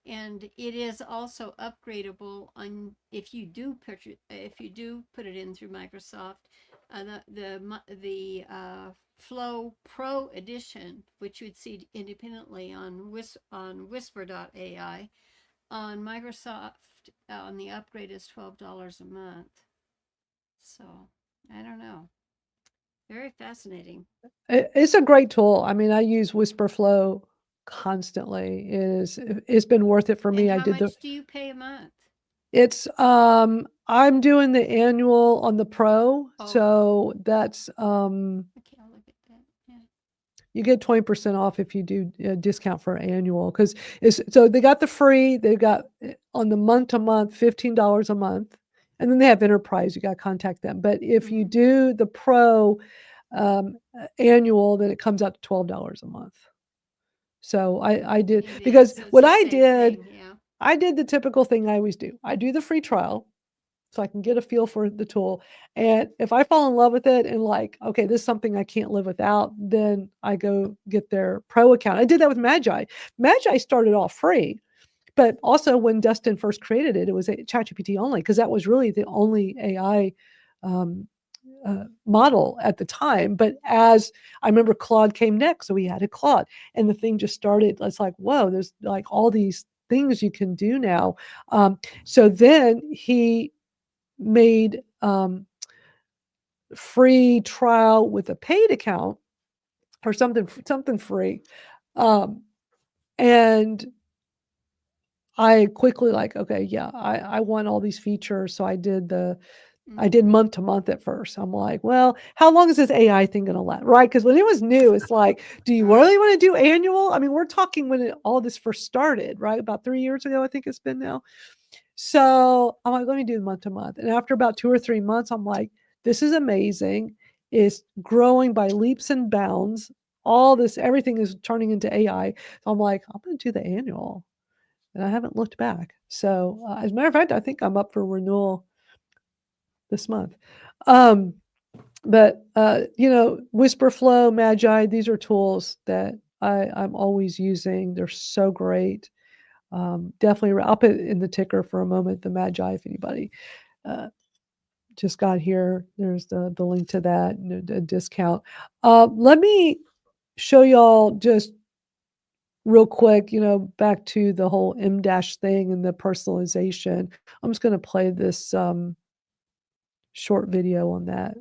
it is also upgradable on if you do put it in through Microsoft. The Flow Pro Edition, which you would see independently on Whisper.ai, on Microsoft, on the upgrade is $12 a month. So I don't know. Very fascinating. It's a great tool. I mean, I use WhisperFlow constantly. It's been worth it for me. And how much do you pay a month? It's I'm doing the annual on the Pro, Oh, so that's okay, I'll look at that. Yeah. you get 20% off if you do a discount for annual, because so they got the free, they've got on the month to month $15 a month, and then they have enterprise. You got to contact them. But if you do the Pro annual, then it comes out to $12 a month. So I did, because So what I did, yeah. I did the typical thing I always do. I do the free trial so I can get a feel for the tool. And if I fall in love with it and like, okay, this is something I can't live without, then I go get their Pro account. I did that with Magi. Magi started off free, but also when Dustin first created it, it was ChatGPT only, because that was really the only AI model at the time. But as I remember, Claude came next, so we added Claude, and the thing just started. It's like, whoa, there's like all these things you can do now. So then he made free trial with a paid account or something free, and I quickly like, okay, yeah, I want all these features. So I did month to month at first. I'm like, well, how long is this AI thing going to last? Right? Because when it was new, it's like, do you really want to do annual? I mean, we're talking when all this first started, right? About 3 years ago, I think it's been now. So I'm like, let me do month to month. And after about 2 or 3 months, I'm like, this is amazing. It's growing by leaps and bounds. All this, everything is turning into AI. So I'm like, I'm going to do the annual. And I haven't looked back. So as a matter of fact, I think I'm up for renewal this month. But WhisperFlow, Magi, these are tools that I'm always using. They're so great. Definitely, I'll put it in the ticker for a moment, the Magi, if anybody just got here. There's the link to that, a discount. Let me show y'all just real quick, back to the whole M- thing and the personalization. I'm just going to play this short video on that.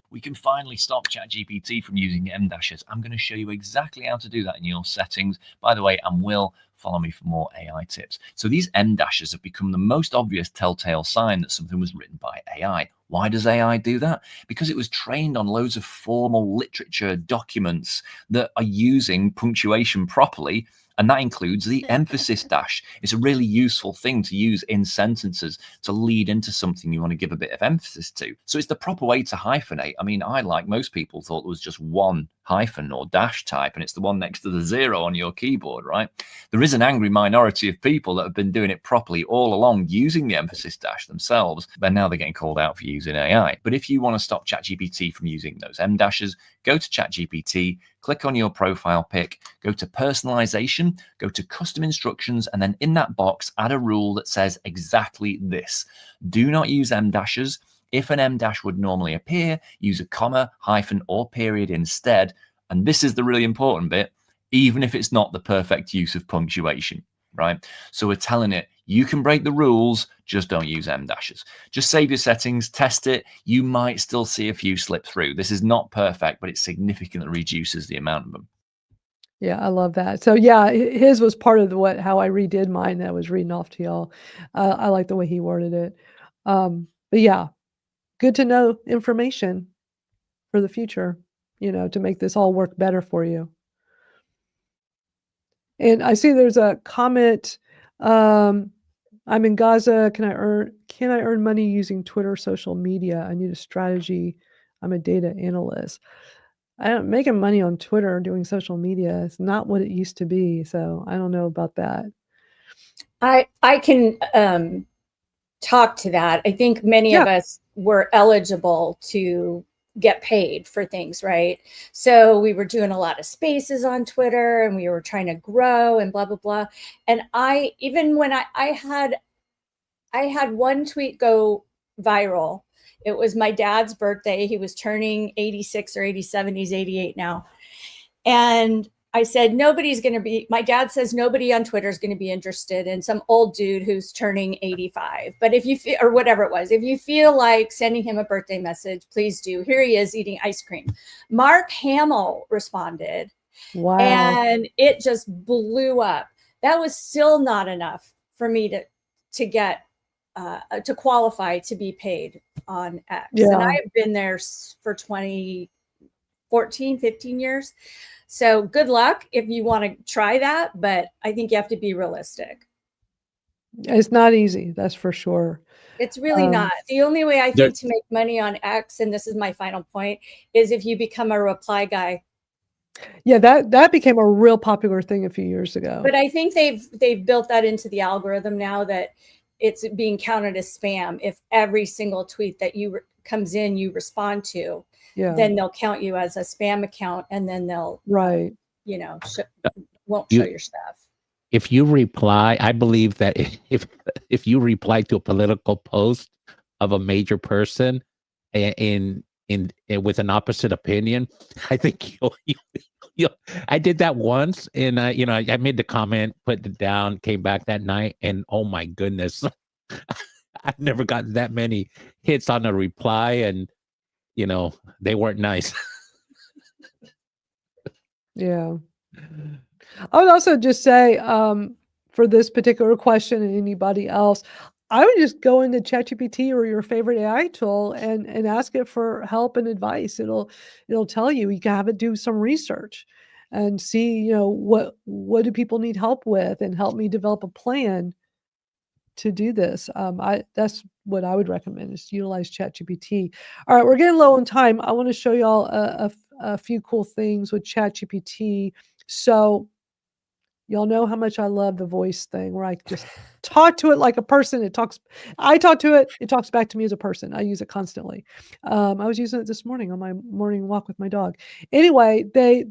We can finally stop ChatGPT from using M-dashes. I'm going to show you exactly how to do that in your settings. By the way, I'm Will. Follow me for more AI tips. So these M-dashes have become the most obvious telltale sign that something was written by AI. Why does AI do that? Because it was trained on loads of formal literature documents that are using punctuation properly, and that includes the emphasis dash. It's a really useful thing to use in sentences to lead into something you want to give a bit of emphasis to. So it's the proper way to hyphenate. I mean, I, like most people, thought there was just one hyphen or dash type, and it's the one next to the zero on your keyboard, right? There is an angry minority of people that have been doing it properly all along, using the emphasis dash themselves, but now they're getting called out for using AI. But if you want to stop ChatGPT from using those M dashes, go to ChatGPT, click on your profile pic, go to personalization, go to custom instructions, and then in that box, add a rule that says exactly this. Do not use M dashes. If an M dash would normally appear, use a comma, hyphen, or period instead. And this is the really important bit, even if it's not the perfect use of punctuation, right? So we're telling it, you can break the rules, just don't use M dashes. Just save your settings, test it. You might still see a few slip through. This is not perfect, but it significantly reduces the amount of them. Yeah, I love that. So yeah, his was part of how I redid mine that I was reading off to y'all. I like the way he worded it. But yeah, good to know information for the future, to make this all work better for you. And I see there's a comment. I'm in Gaza. Can I earn money using Twitter, social media? I need a strategy. I'm a data analyst. I don't making money on Twitter doing social media. It's not what it used to be. So I don't know about that. I can talk to that. I think many of us were eligible to get paid for things, right? So we were doing a lot of spaces on Twitter and we were trying to grow and blah, blah, blah. And even when I had one tweet go viral. It was my dad's birthday. He was turning 86 or 87. He's 88 now. And I said, my dad says nobody on Twitter is going to be interested in some old dude who's turning 85. But if you feel, or whatever it was, if you feel like sending him a birthday message, please do. Here he is eating ice cream. Mark Hamill responded. Wow. And it just blew up. That was still not enough for me to get, to qualify to be paid on X. Yeah. And I've been there for 15 years. So good luck if you want to try that, but I think you have to be realistic. It's not easy, that's for sure. It's really not. The only way I think to make money on X, and this is my final point, is if you become a reply guy. Yeah, that became a real popular thing a few years ago. But I think they've built that into the algorithm now that it's being counted as spam. If every single tweet that comes in, you respond to, then they'll count you as a spam account, and then they'll won't show your stuff. If you reply, I believe that if you reply to a political post of a major person in with an opposite opinion, I think I did that once, and I made the comment, put it down, came back that night, and oh my goodness, I've never gotten that many hits on a reply, and they weren't nice. Yeah. I would also just say, for this particular question and anybody else, I would just go into ChatGPT or your favorite AI tool and ask it for help and advice. It'll tell you. You can have it do some research and see, what do people need help with, and help me develop a plan to do this. That's what I would recommend, is utilize ChatGPT. All right, we're getting low on time. I want to show y'all a few cool things with ChatGPT. So y'all know how much I love the voice thing, where I just talk to it like a person. I talk to it. It talks back to me as a person. I use it constantly. I was using it this morning on my morning walk with my dog. Anyway, they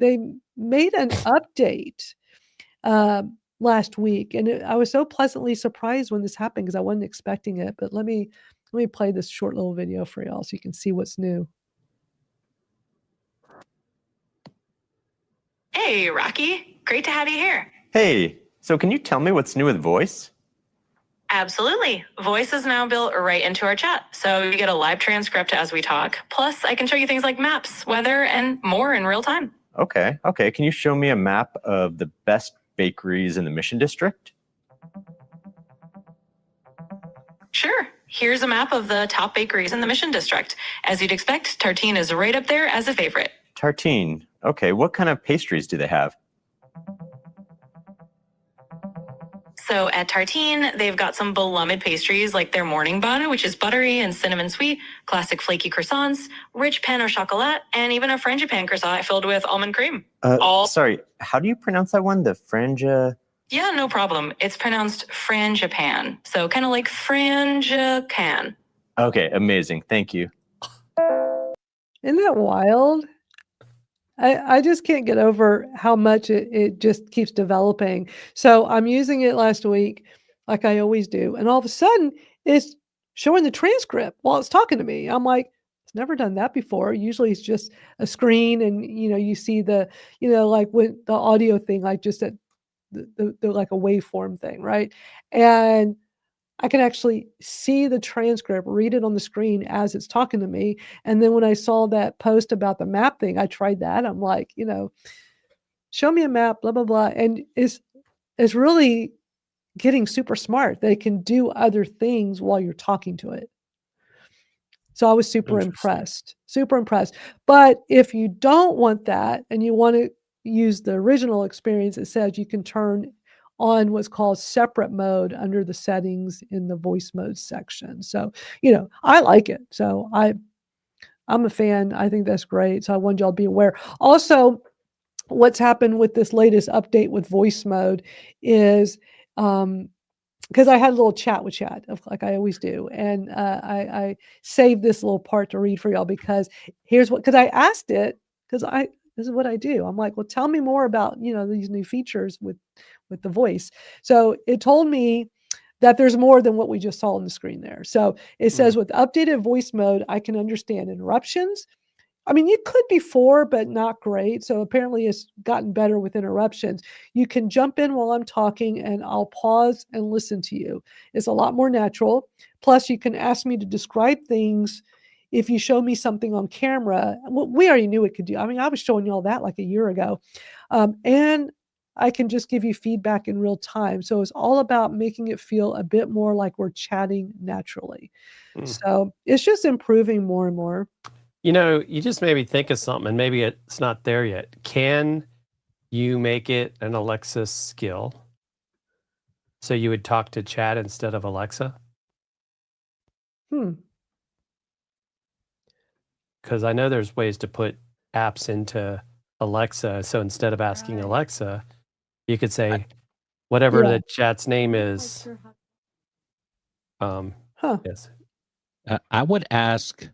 made an update last week, and I was so pleasantly surprised when this happened because I wasn't expecting it. But let me play this short little video for y'all so you can see what's new. Hey, Rocky. Great to have you here. Hey, so can you tell me what's new with voice? Absolutely. Voice is now built right into our chat, so you get a live transcript as we talk. Plus, I can show you things like maps, weather, and more in real time. Okay. Can you show me a map of the best bakeries in the Mission District? Sure. Here's a map of the top bakeries in the Mission District. As you'd expect, Tartine is right up there as a favorite. Tartine. Okay, what kind of pastries do they have? So at Tartine, they've got some beloved pastries like their morning bun, which is buttery and cinnamon sweet, classic flaky croissants, rich pain au chocolat, and even a frangipane croissant filled with almond cream. Sorry, how do you pronounce that one? The franja? Yeah, no problem. It's pronounced frangipane, so kind of like frangican. Okay, amazing. Thank you. Isn't that wild? I just can't get over how much it just keeps developing. So I'm using it last week, like I always do. And all of a sudden, it's showing the transcript while it's talking to me. I'm like, it's never done that before. Usually it's just a screen and, you see the, like with the audio thing, like just the like a waveform thing, right? And I can actually see the transcript, read it on the screen as it's talking to me. And then when I saw that post about the map thing, I tried that. I'm like, show me a map, blah, blah, blah. And it's really getting super smart. They can do other things while you're talking to it. So I was super impressed. But if you don't want that and you want to use the original experience, it says you can turn on what's called separate mode under the settings in the voice mode section. So, I like it. So I'm a fan. I think that's great. So I wanted y'all to be aware. Also, what's happened with this latest update with voice mode is, because I had a little chat with Chad, like I always do, and I saved this little part to read for y'all because because I asked it, because this is what I do. I'm like, well, tell me more about these new features with the voice. So it told me that there's more than what we just saw on the screen there. So it says with updated voice mode, I can understand interruptions. I mean, you could before, but not great. So apparently it's gotten better with interruptions. You can jump in while I'm talking and I'll pause and listen to you. It's a lot more natural. Plus, you can ask me to describe things if you show me something on camera. Well, we already knew it could do. I mean, I was showing you all that like a year ago. And I can just give you feedback in real time. So it's all about making it feel a bit more like we're chatting naturally. So it's just improving more and more. You just made me think of something, and maybe it's not there yet. Can you make it an Alexa skill? So you would talk to chat instead of Alexa? Because I know there's ways to put apps into Alexa. So instead of asking Alexa, you could say whatever the chat's name is. Yes. I would ask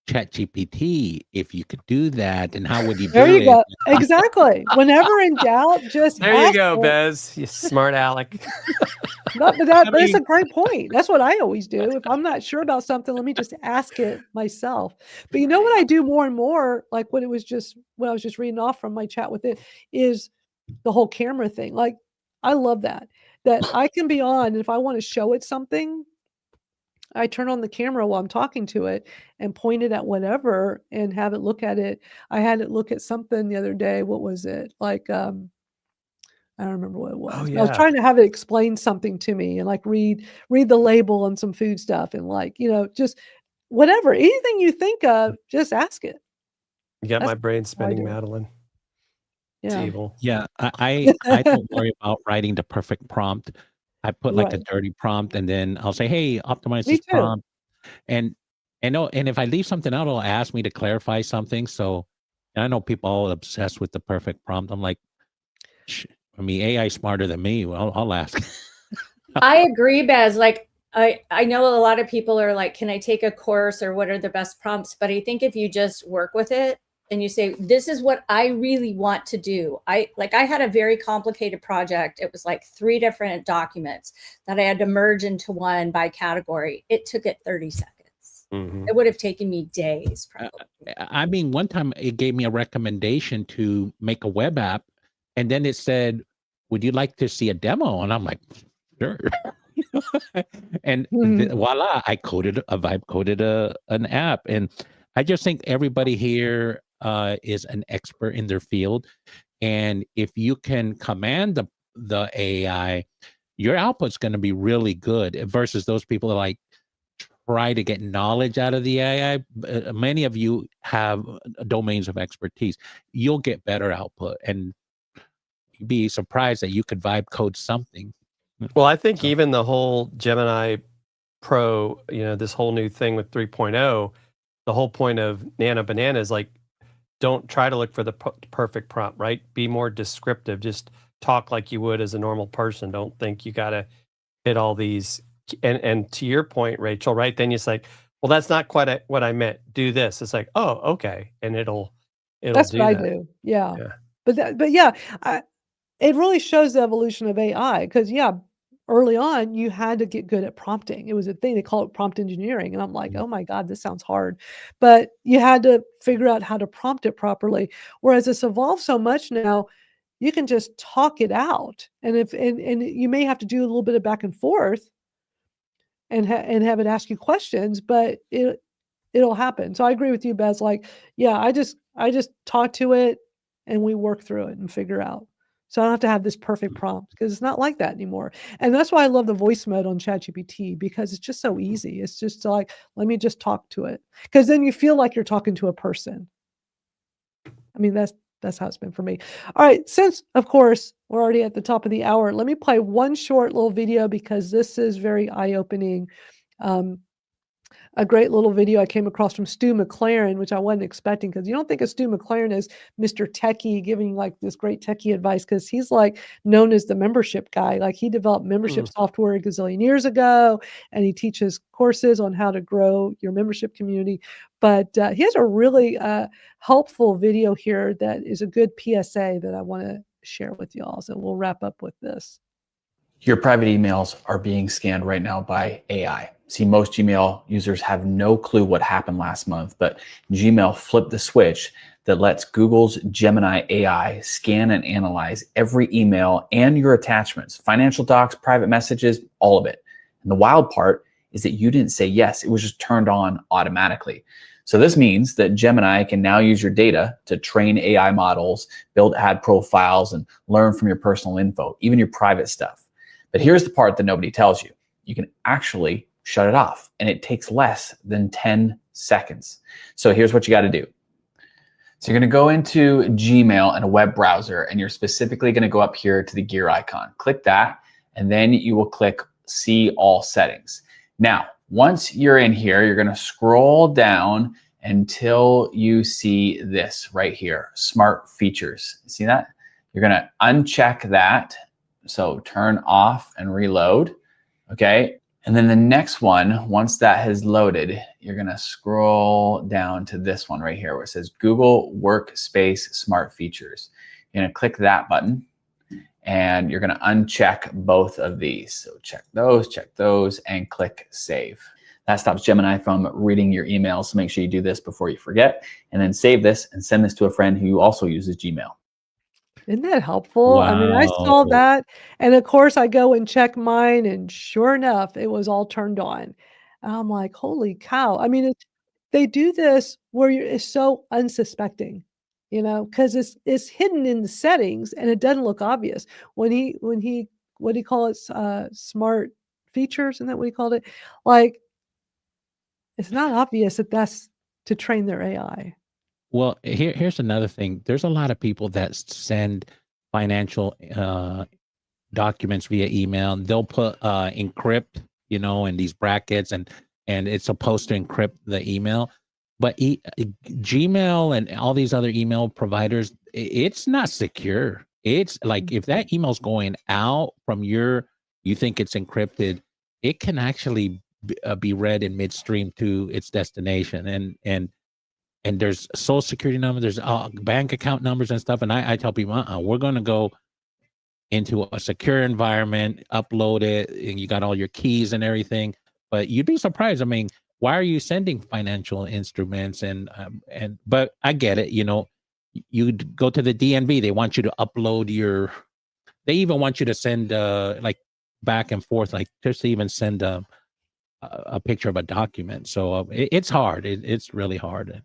ChatGPT if you could do that, and how would you do it? There you go. Exactly. Whenever in doubt, just there you ask go, it. Bez. You smart Alec. But that's a great point. That's what I always do. If I'm not sure about something, let me just ask it myself. But you know what I do more and more, like when I was just reading off from my chat with it, is the whole camera thing. Like, I love that I can be on, and if I want to show it something, I turn on the camera while I'm talking to it and point it at whatever and have it look at it. I had it look at something the other day. What was it? Like, I don't remember what it was. Oh, But I was yeah. trying to have it explain something to me and like read the label on some food stuff and like, just whatever, anything you think of, just ask it. You got my That's brain how I spinning, do it. Madalyn. It's Yeah. evil. Yeah, I don't worry about writing the perfect prompt. I put like a Right. dirty prompt, and then I'll say, "Hey, optimize Me this too. prompt." And if I leave something out, it'll ask me to clarify something. So I know people all obsessed with the perfect prompt. I'm like, AI is smarter than me. Well, I'll ask. I agree, Bez. Like, I know a lot of people are like, can I take a course or what are the best prompts? But I think if you just work with it and you say, this is what I really want to do. I had a very complicated project. It was like 3 different documents that I had to merge into one by category. It took it 30 seconds. It would have taken me days probably. I mean, one time it gave me a recommendation to make a web app, and then it said, would you like to see a demo? And I'm like, sure. And voila, I vibe coded an app. And I just think everybody here is an expert in their field. And if you can command the AI, your output's going to be really good versus those people that like try to get knowledge out of the AI. Many of you have domains of expertise. You'll get better output, and you'd be surprised that you could vibe code something. Well, I think even the whole Gemini Pro, this whole new thing with 3.0, the whole point of Nano Banana is like, don't try to look for the perfect prompt, right? Be more descriptive. Just talk like you would as a normal person. Don't think you got to hit all these. And to your point, Rachel, right? Then it's like, well, that's not quite what I meant. Do this. It's like, oh, okay. And it'll That's do what I that. do. Yeah. But yeah, it really shows the evolution of AI because early on you had to get good at prompting. It was a thing, they call it prompt engineering. And I'm like, oh my God, this sounds hard. But you had to figure out how to prompt it properly. Whereas it's evolved so much now, you can just talk it out. And and you may have to do a little bit of back and forth and have it ask you questions, but it'll happen. So I agree with you, Bez. Like, yeah, I just talk to it and we work through it and figure out. So I don't have to have this perfect prompt because it's not like that anymore. And that's why I love the voice mode on ChatGPT because it's just so easy. It's just like, let me just talk to it. Because then you feel like you're talking to a person. I mean, That's how it's been for me. All right, since of course we're already at the top of the hour, let me play one short little video because this is very eye-opening. A great little video I came across from Stu McLaren, which I wasn't expecting, because you don't think of Stu McLaren as Mr. Techie giving like this great techie advice, because he's like known as the membership guy. Like he developed membership software a gazillion years ago, and he teaches courses on how to grow your membership community. But he has a really helpful video here that is a good PSA that I want to share with y'all. So we'll wrap up with this. Your private emails are being scanned right now by AI. See, most Gmail users have no clue what happened last month, but Gmail flipped the switch that lets Google's Gemini AI scan and analyze every email and your attachments, financial docs, private messages, all of it. And the wild part is that you didn't say yes, it was just turned on automatically. So this means that Gemini can now use your data to train AI models, build ad profiles, and learn from your personal info, even your private stuff. But here's the part that nobody tells you. You can actually shut it off, and it takes less than 10 seconds. So here's what you got to do. So you're going to go into Gmail in a web browser, and you're specifically going to go up here to the gear icon. Click that, and then you will click See All Settings. Now, once you're in here, you're going to scroll down until you see this right here, Smart Features. See that? You're going to uncheck that. So turn off and reload, okay? And then the next one, once that has loaded, you're gonna scroll down to this one right here where it says Google Workspace Smart Features. You're gonna click that button and you're gonna uncheck both of these. So check those, and click Save. That stops Gemini from reading your emails, so make sure you do this before you forget, and then save this and send this to a friend who also uses Gmail. Isn't that helpful? I mean, I saw that, and of course I go and check mine, and sure enough, it was all turned on. And I'm like, holy cow. I mean, they do this where it's so unsuspecting, you know, because it's hidden in the settings and it doesn't look obvious. When he what do you call it? Smart features, isn't that what he called it? Like, it's not obvious that that's to train their AI. Well, here's another thing. There's a lot of people that send financial documents via email. They'll put encrypt, you know, in these brackets, and it's supposed to encrypt the email. But Gmail and all these other email providers, it's not secure. It's like if that email's going out from you think it's encrypted, it can actually be read in midstream to its destination, and there's social security numbers, there's bank account numbers and stuff. And I tell people, we're going to go into a secure environment, upload it, and you got all your keys and everything. But you'd be surprised. I mean, why are you sending financial instruments? But I get it. You know, you go to the DNB, they want you to upload they even want you to send like back and forth, like just to even send a picture of a document. So it's hard. It's really hard.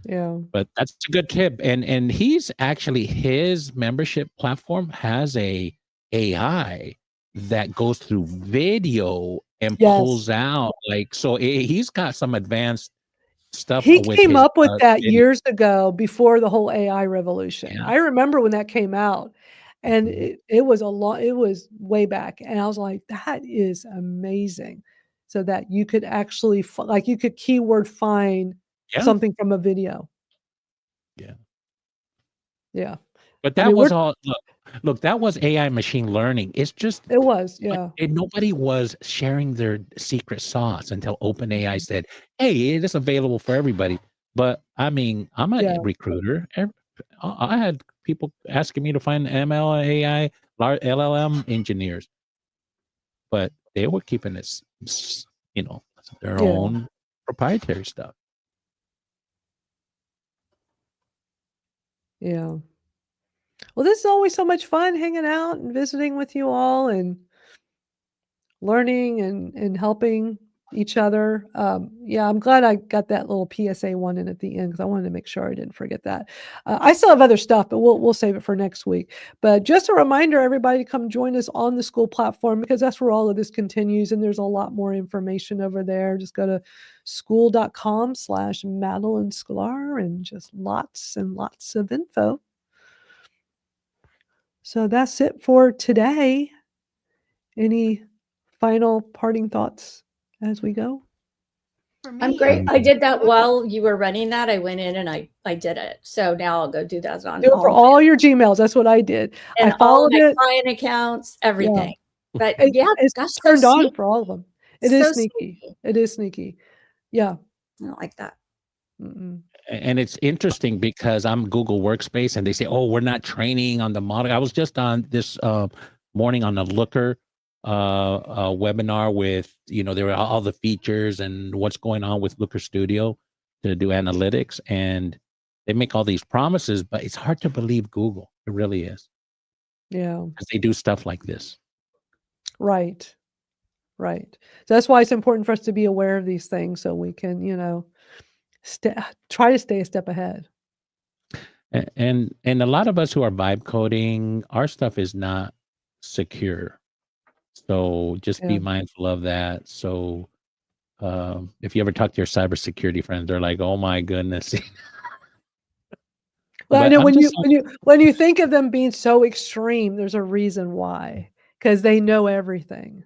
Yeah. But that's a good tip. And he's actually, his membership platform has a AI that goes through video and pulls out, like, so he's got some advanced stuff. He came up with that years ago, before the whole AI revolution. Yeah. I remember when that came out, and it was way back, and I was like, that is amazing. So that you could actually like you could keyword find something from a video. Yeah. But that was all, look, that was AI machine learning. It's just, it was, yeah. Nobody was sharing their secret sauce until OpenAI said, hey, it is available for everybody. But I mean, I'm a recruiter. I had people asking me to find ML, AI, LLM engineers, but they were keeping it, you know, their own proprietary stuff. Yeah. Well, this is always so much fun hanging out and visiting with you all and learning and helping each other. Yeah, I'm glad I got that little PSA one in at the end because I wanted to make sure I didn't forget that. I still have other stuff, but we'll save it for next week. But just a reminder, everybody, to come join us on the school platform because that's where all of this continues, and there's a lot more information over there. Just go to school.com/Madalyn Sklar and just lots and lots of info. So that's it for today. Any final parting thoughts as we go? For me, I'm great. I think did that about- while you were running that. I went in and I did it. So now I'll go do that on Do it for all your Gmails. That's what I did. and I all followed my it. client accounts, everything. But It's gosh, so turned on sneaky. for all of them. It is So sneaky. sneaky. It is sneaky. Yeah. I don't like that. Mm-mm. And it's interesting because I'm Google Workspace and they say, oh, we're not training on the model. I was just on this morning on the Looker webinar with, there were all the features and what's going on with Looker Studio to do analytics. And they make all these promises, but it's hard to believe Google. It really is. Yeah. Because they do stuff like this. Right. Right. So that's why it's important for us to be aware of these things so we can, try to stay a step ahead. And a lot of us who are vibe coding, our stuff is not secure. So just be mindful of that. So if you ever talk to your cybersecurity friends, they're like, "Oh my goodness." Well, I But know I'm when just you think of them being so extreme, there's a reason why, because they know everything.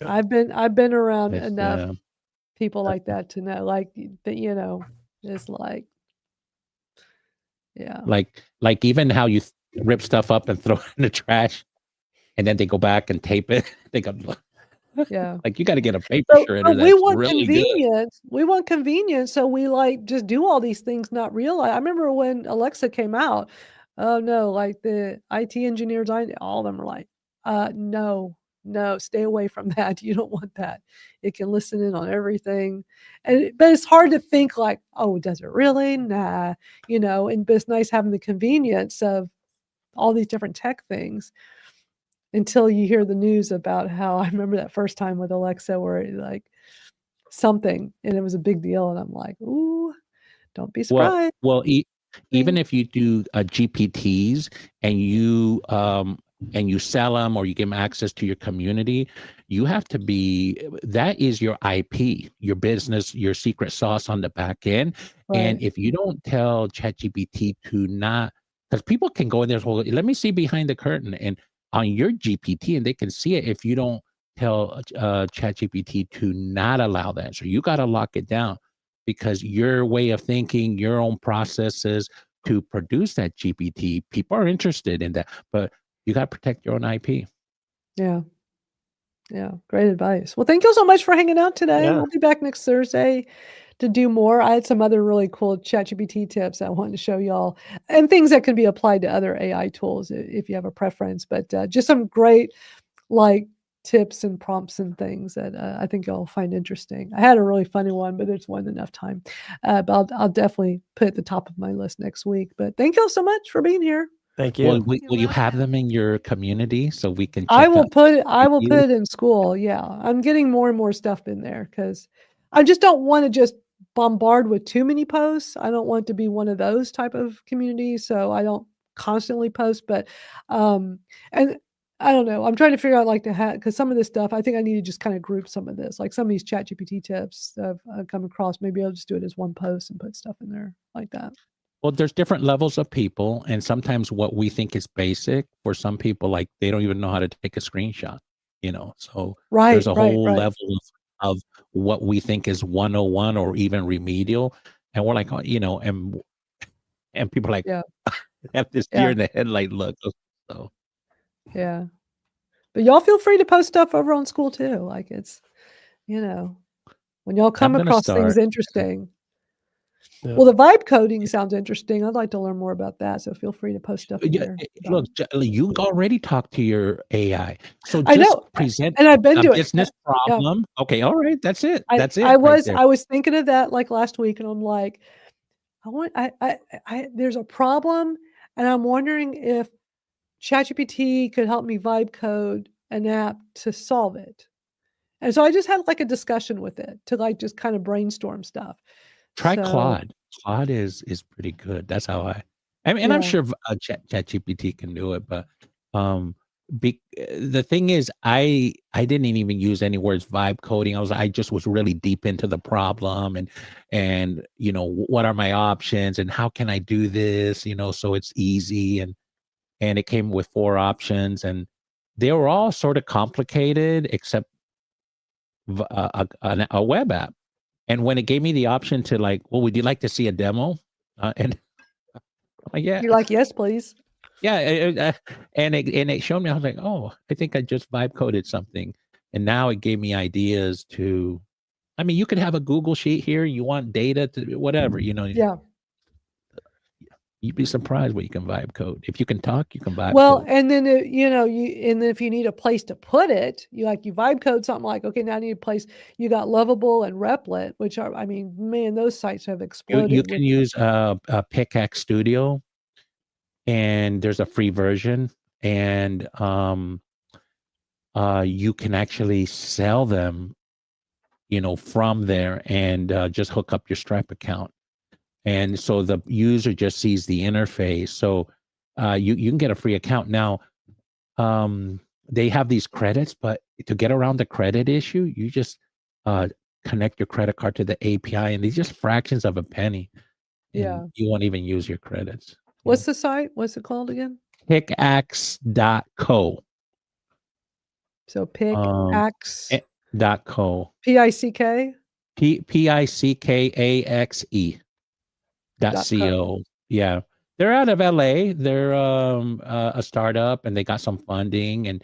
I've been around it's, enough people like that to know, like that, it's like, yeah, like even how you rip stuff up and throw it in the trash, and then they go back and tape it. They go, yeah. like you got to get a paper So shredder we that's want really good. convenience. We want convenience, so we like just do all these things, not realize. I remember when Alexa came out. Oh no, like the IT engineers, all of them were like, no, stay away from that. You don't want that. It can listen in on everything, but it's hard to think like, oh, does it really? Nah, but it's nice having the convenience of all these different tech things. Until you hear the news about how I remember that first time with Alexa where like something and it was a big deal and I'm like, "Ooh, don't be surprised." Well, even if you do GPTs and you sell them or you give them access to your community, you have to that is your IP, your business, your secret sauce on the back end. And Right. if you don't tell ChatGPT to not, because people can go in there, let me see behind the curtain and on your GPT, and they can see it if you don't tell ChatGPT to not allow that. So you got to lock it down because your way of thinking, your own processes to produce that GPT, people are interested in that, but you got to protect your own IP. Yeah. Yeah, great advice. Well, thank you so much for hanging out today. Yeah. We'll be back next Thursday to do more. I had some other really cool ChatGPT tips I wanted to show y'all and things that can be applied to other AI tools if you have a preference, but just some great like tips and prompts and things that I think y'all find interesting. I had a really funny one, but there's wasn't enough time. But I'll definitely put it at the top of my list next week. But thank y'all so much for being here. Thank you. Well, will you have them in your community so we can check I will out put you? it in school. Yeah. I'm getting more and more stuff in there because I just don't want to just bombard with too many posts. I don't want to be one of those type of communities. So I don't constantly post, but and I don't know. I'm trying to figure out like because some of this stuff, I think I need to just kind of group some of this, like some of these ChatGPT tips that I've come across. Maybe I'll just do it as one post and put stuff in there like that. Well, there's different levels of people, and sometimes what we think is basic for some people, like they don't even know how to take a screenshot, So Right, there's a right, whole right. level of what we think is 101 or even remedial, and we're like, and people are like Yeah. have this Yeah. deer in the headlight look. So Yeah. But y'all feel free to post stuff over on school too. Like it's, when y'all come I'm gonna across things start. interesting. Yeah. Well, the vibe coding sounds interesting. I'd like to learn more about that. So feel free to post stuff in there. Look, you already talked to your AI, so I just know, present and I've been a doing business yeah. problem. Okay, all right, that's it. I That's it right there. was thinking of that like last week, and I'm like, there's a problem, and I'm wondering if ChatGPT could help me vibe code an app to solve it. And so I just had like a discussion with it to like just kind of brainstorm stuff. Try So, Claude. Claude is pretty good. That's how I mean, and I'm yeah. sure ChatGPT can do it, but the thing is, I didn't even use any words vibe coding. I just was really deep into the problem and you know, what are my options and how can I do this? You know, so it's easy and it came with 4 options and they were all sort of complicated except a web app. And when it gave me the option to like, well, would you like to see a demo? And I'm like, yeah, You're like, yes, please. yeah. And it showed me, I was like, oh, I think I just vibe coded something. And now it gave me ideas to, I mean, you could have a Google sheet here. You want data to whatever, you know, Yeah. you'd be surprised what you can vibe code. If you can talk, you can vibe Well, code. and then, and then if you need a place to put it, you vibe code something like, okay, now I need a place. You got Lovable and Replit, which are, I mean, man, those sites have You exploded. can use a Pickaxe Studio and there's a free version and you can actually sell them, you know, from there and just hook up your Stripe account. And so the user just sees the interface. So you can get a free account. Now, they have these credits, but to get around the credit issue, you just connect your credit card to the API and it's just fractions of a penny. And Yeah. you won't even use your credits. What's the site? What's it called again? Pickaxe.co. So Pickaxe. .co. P-I-C-K? Pickaxe.co. Yeah. They're out of LA. They're a startup and they got some funding and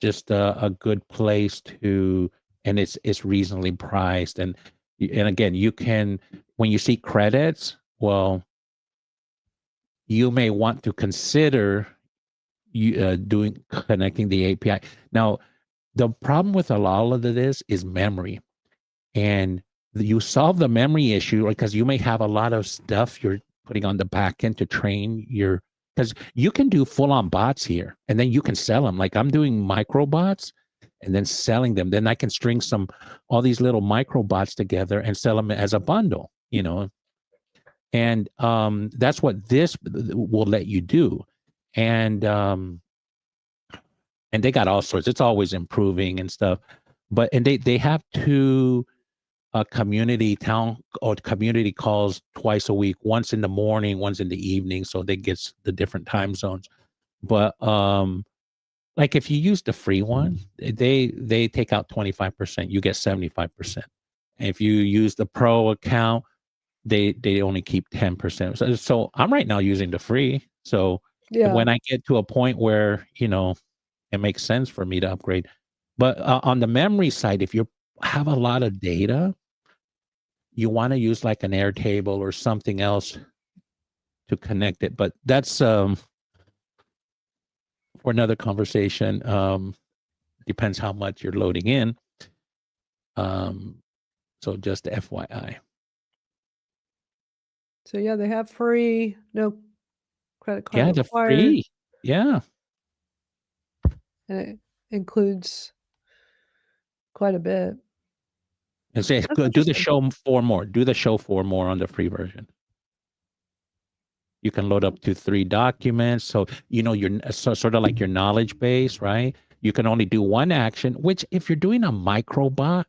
just a good place to, and it's reasonably priced. And again, you can, when you see credits, well, you may want to consider connecting the API. Now, the problem with a lot of this is memory. And you solve the memory issue because you may have a lot of stuff you're putting on the back end to train your, because you can do full-on bots here and then you can sell them. Like I'm doing micro bots and then selling them. Then I can string all these little micro bots together and sell them as a bundle, you know. And that's what this will let you do. And they got all sorts. It's always improving and stuff. But they have two community calls twice a week, once in the morning, once in the evening, so they get the different time zones. But like if you use the free one, they take out 25%, you get 75%. And if you use the pro account, they only keep 10%. So I'm right now using the free. So when I get to a point where, you know, it makes sense for me to upgrade. But on the memory side, if you have a lot of data, you want to use like an Airtable or something else to connect it. But that's for another conversation. Depends how much you're loading in. So just FYI. So yeah, they have free, no credit card Yeah, required. the free. Yeah. And it includes quite a bit. And say, do the show 4 more. Do the show 4 more on the free version. You can load up to 3 documents. So, you know, you're sort of like your knowledge base, right? You can only do 1 action, which if you're doing a microbot,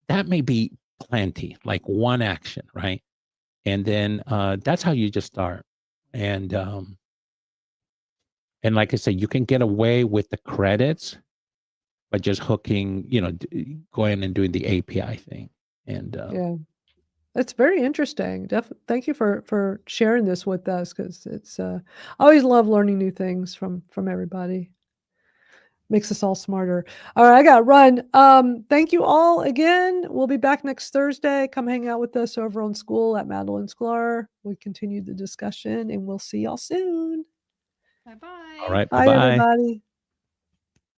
that may be plenty, like 1 action, right? And then that's how you just start. And like I said, you can get away with the credits by just hooking, you know, going and doing the API thing. And yeah, it's very interesting. Thank you for sharing this with us because it's I always love learning new things from everybody. Makes us all smarter. All right, I got to run. Thank you all again. We'll be back next Thursday. Come hang out with us over on School at Madalyn Sklar. We continue the discussion and we'll see y'all soon. Bye-bye. All right. Bye, Bye-bye. everybody.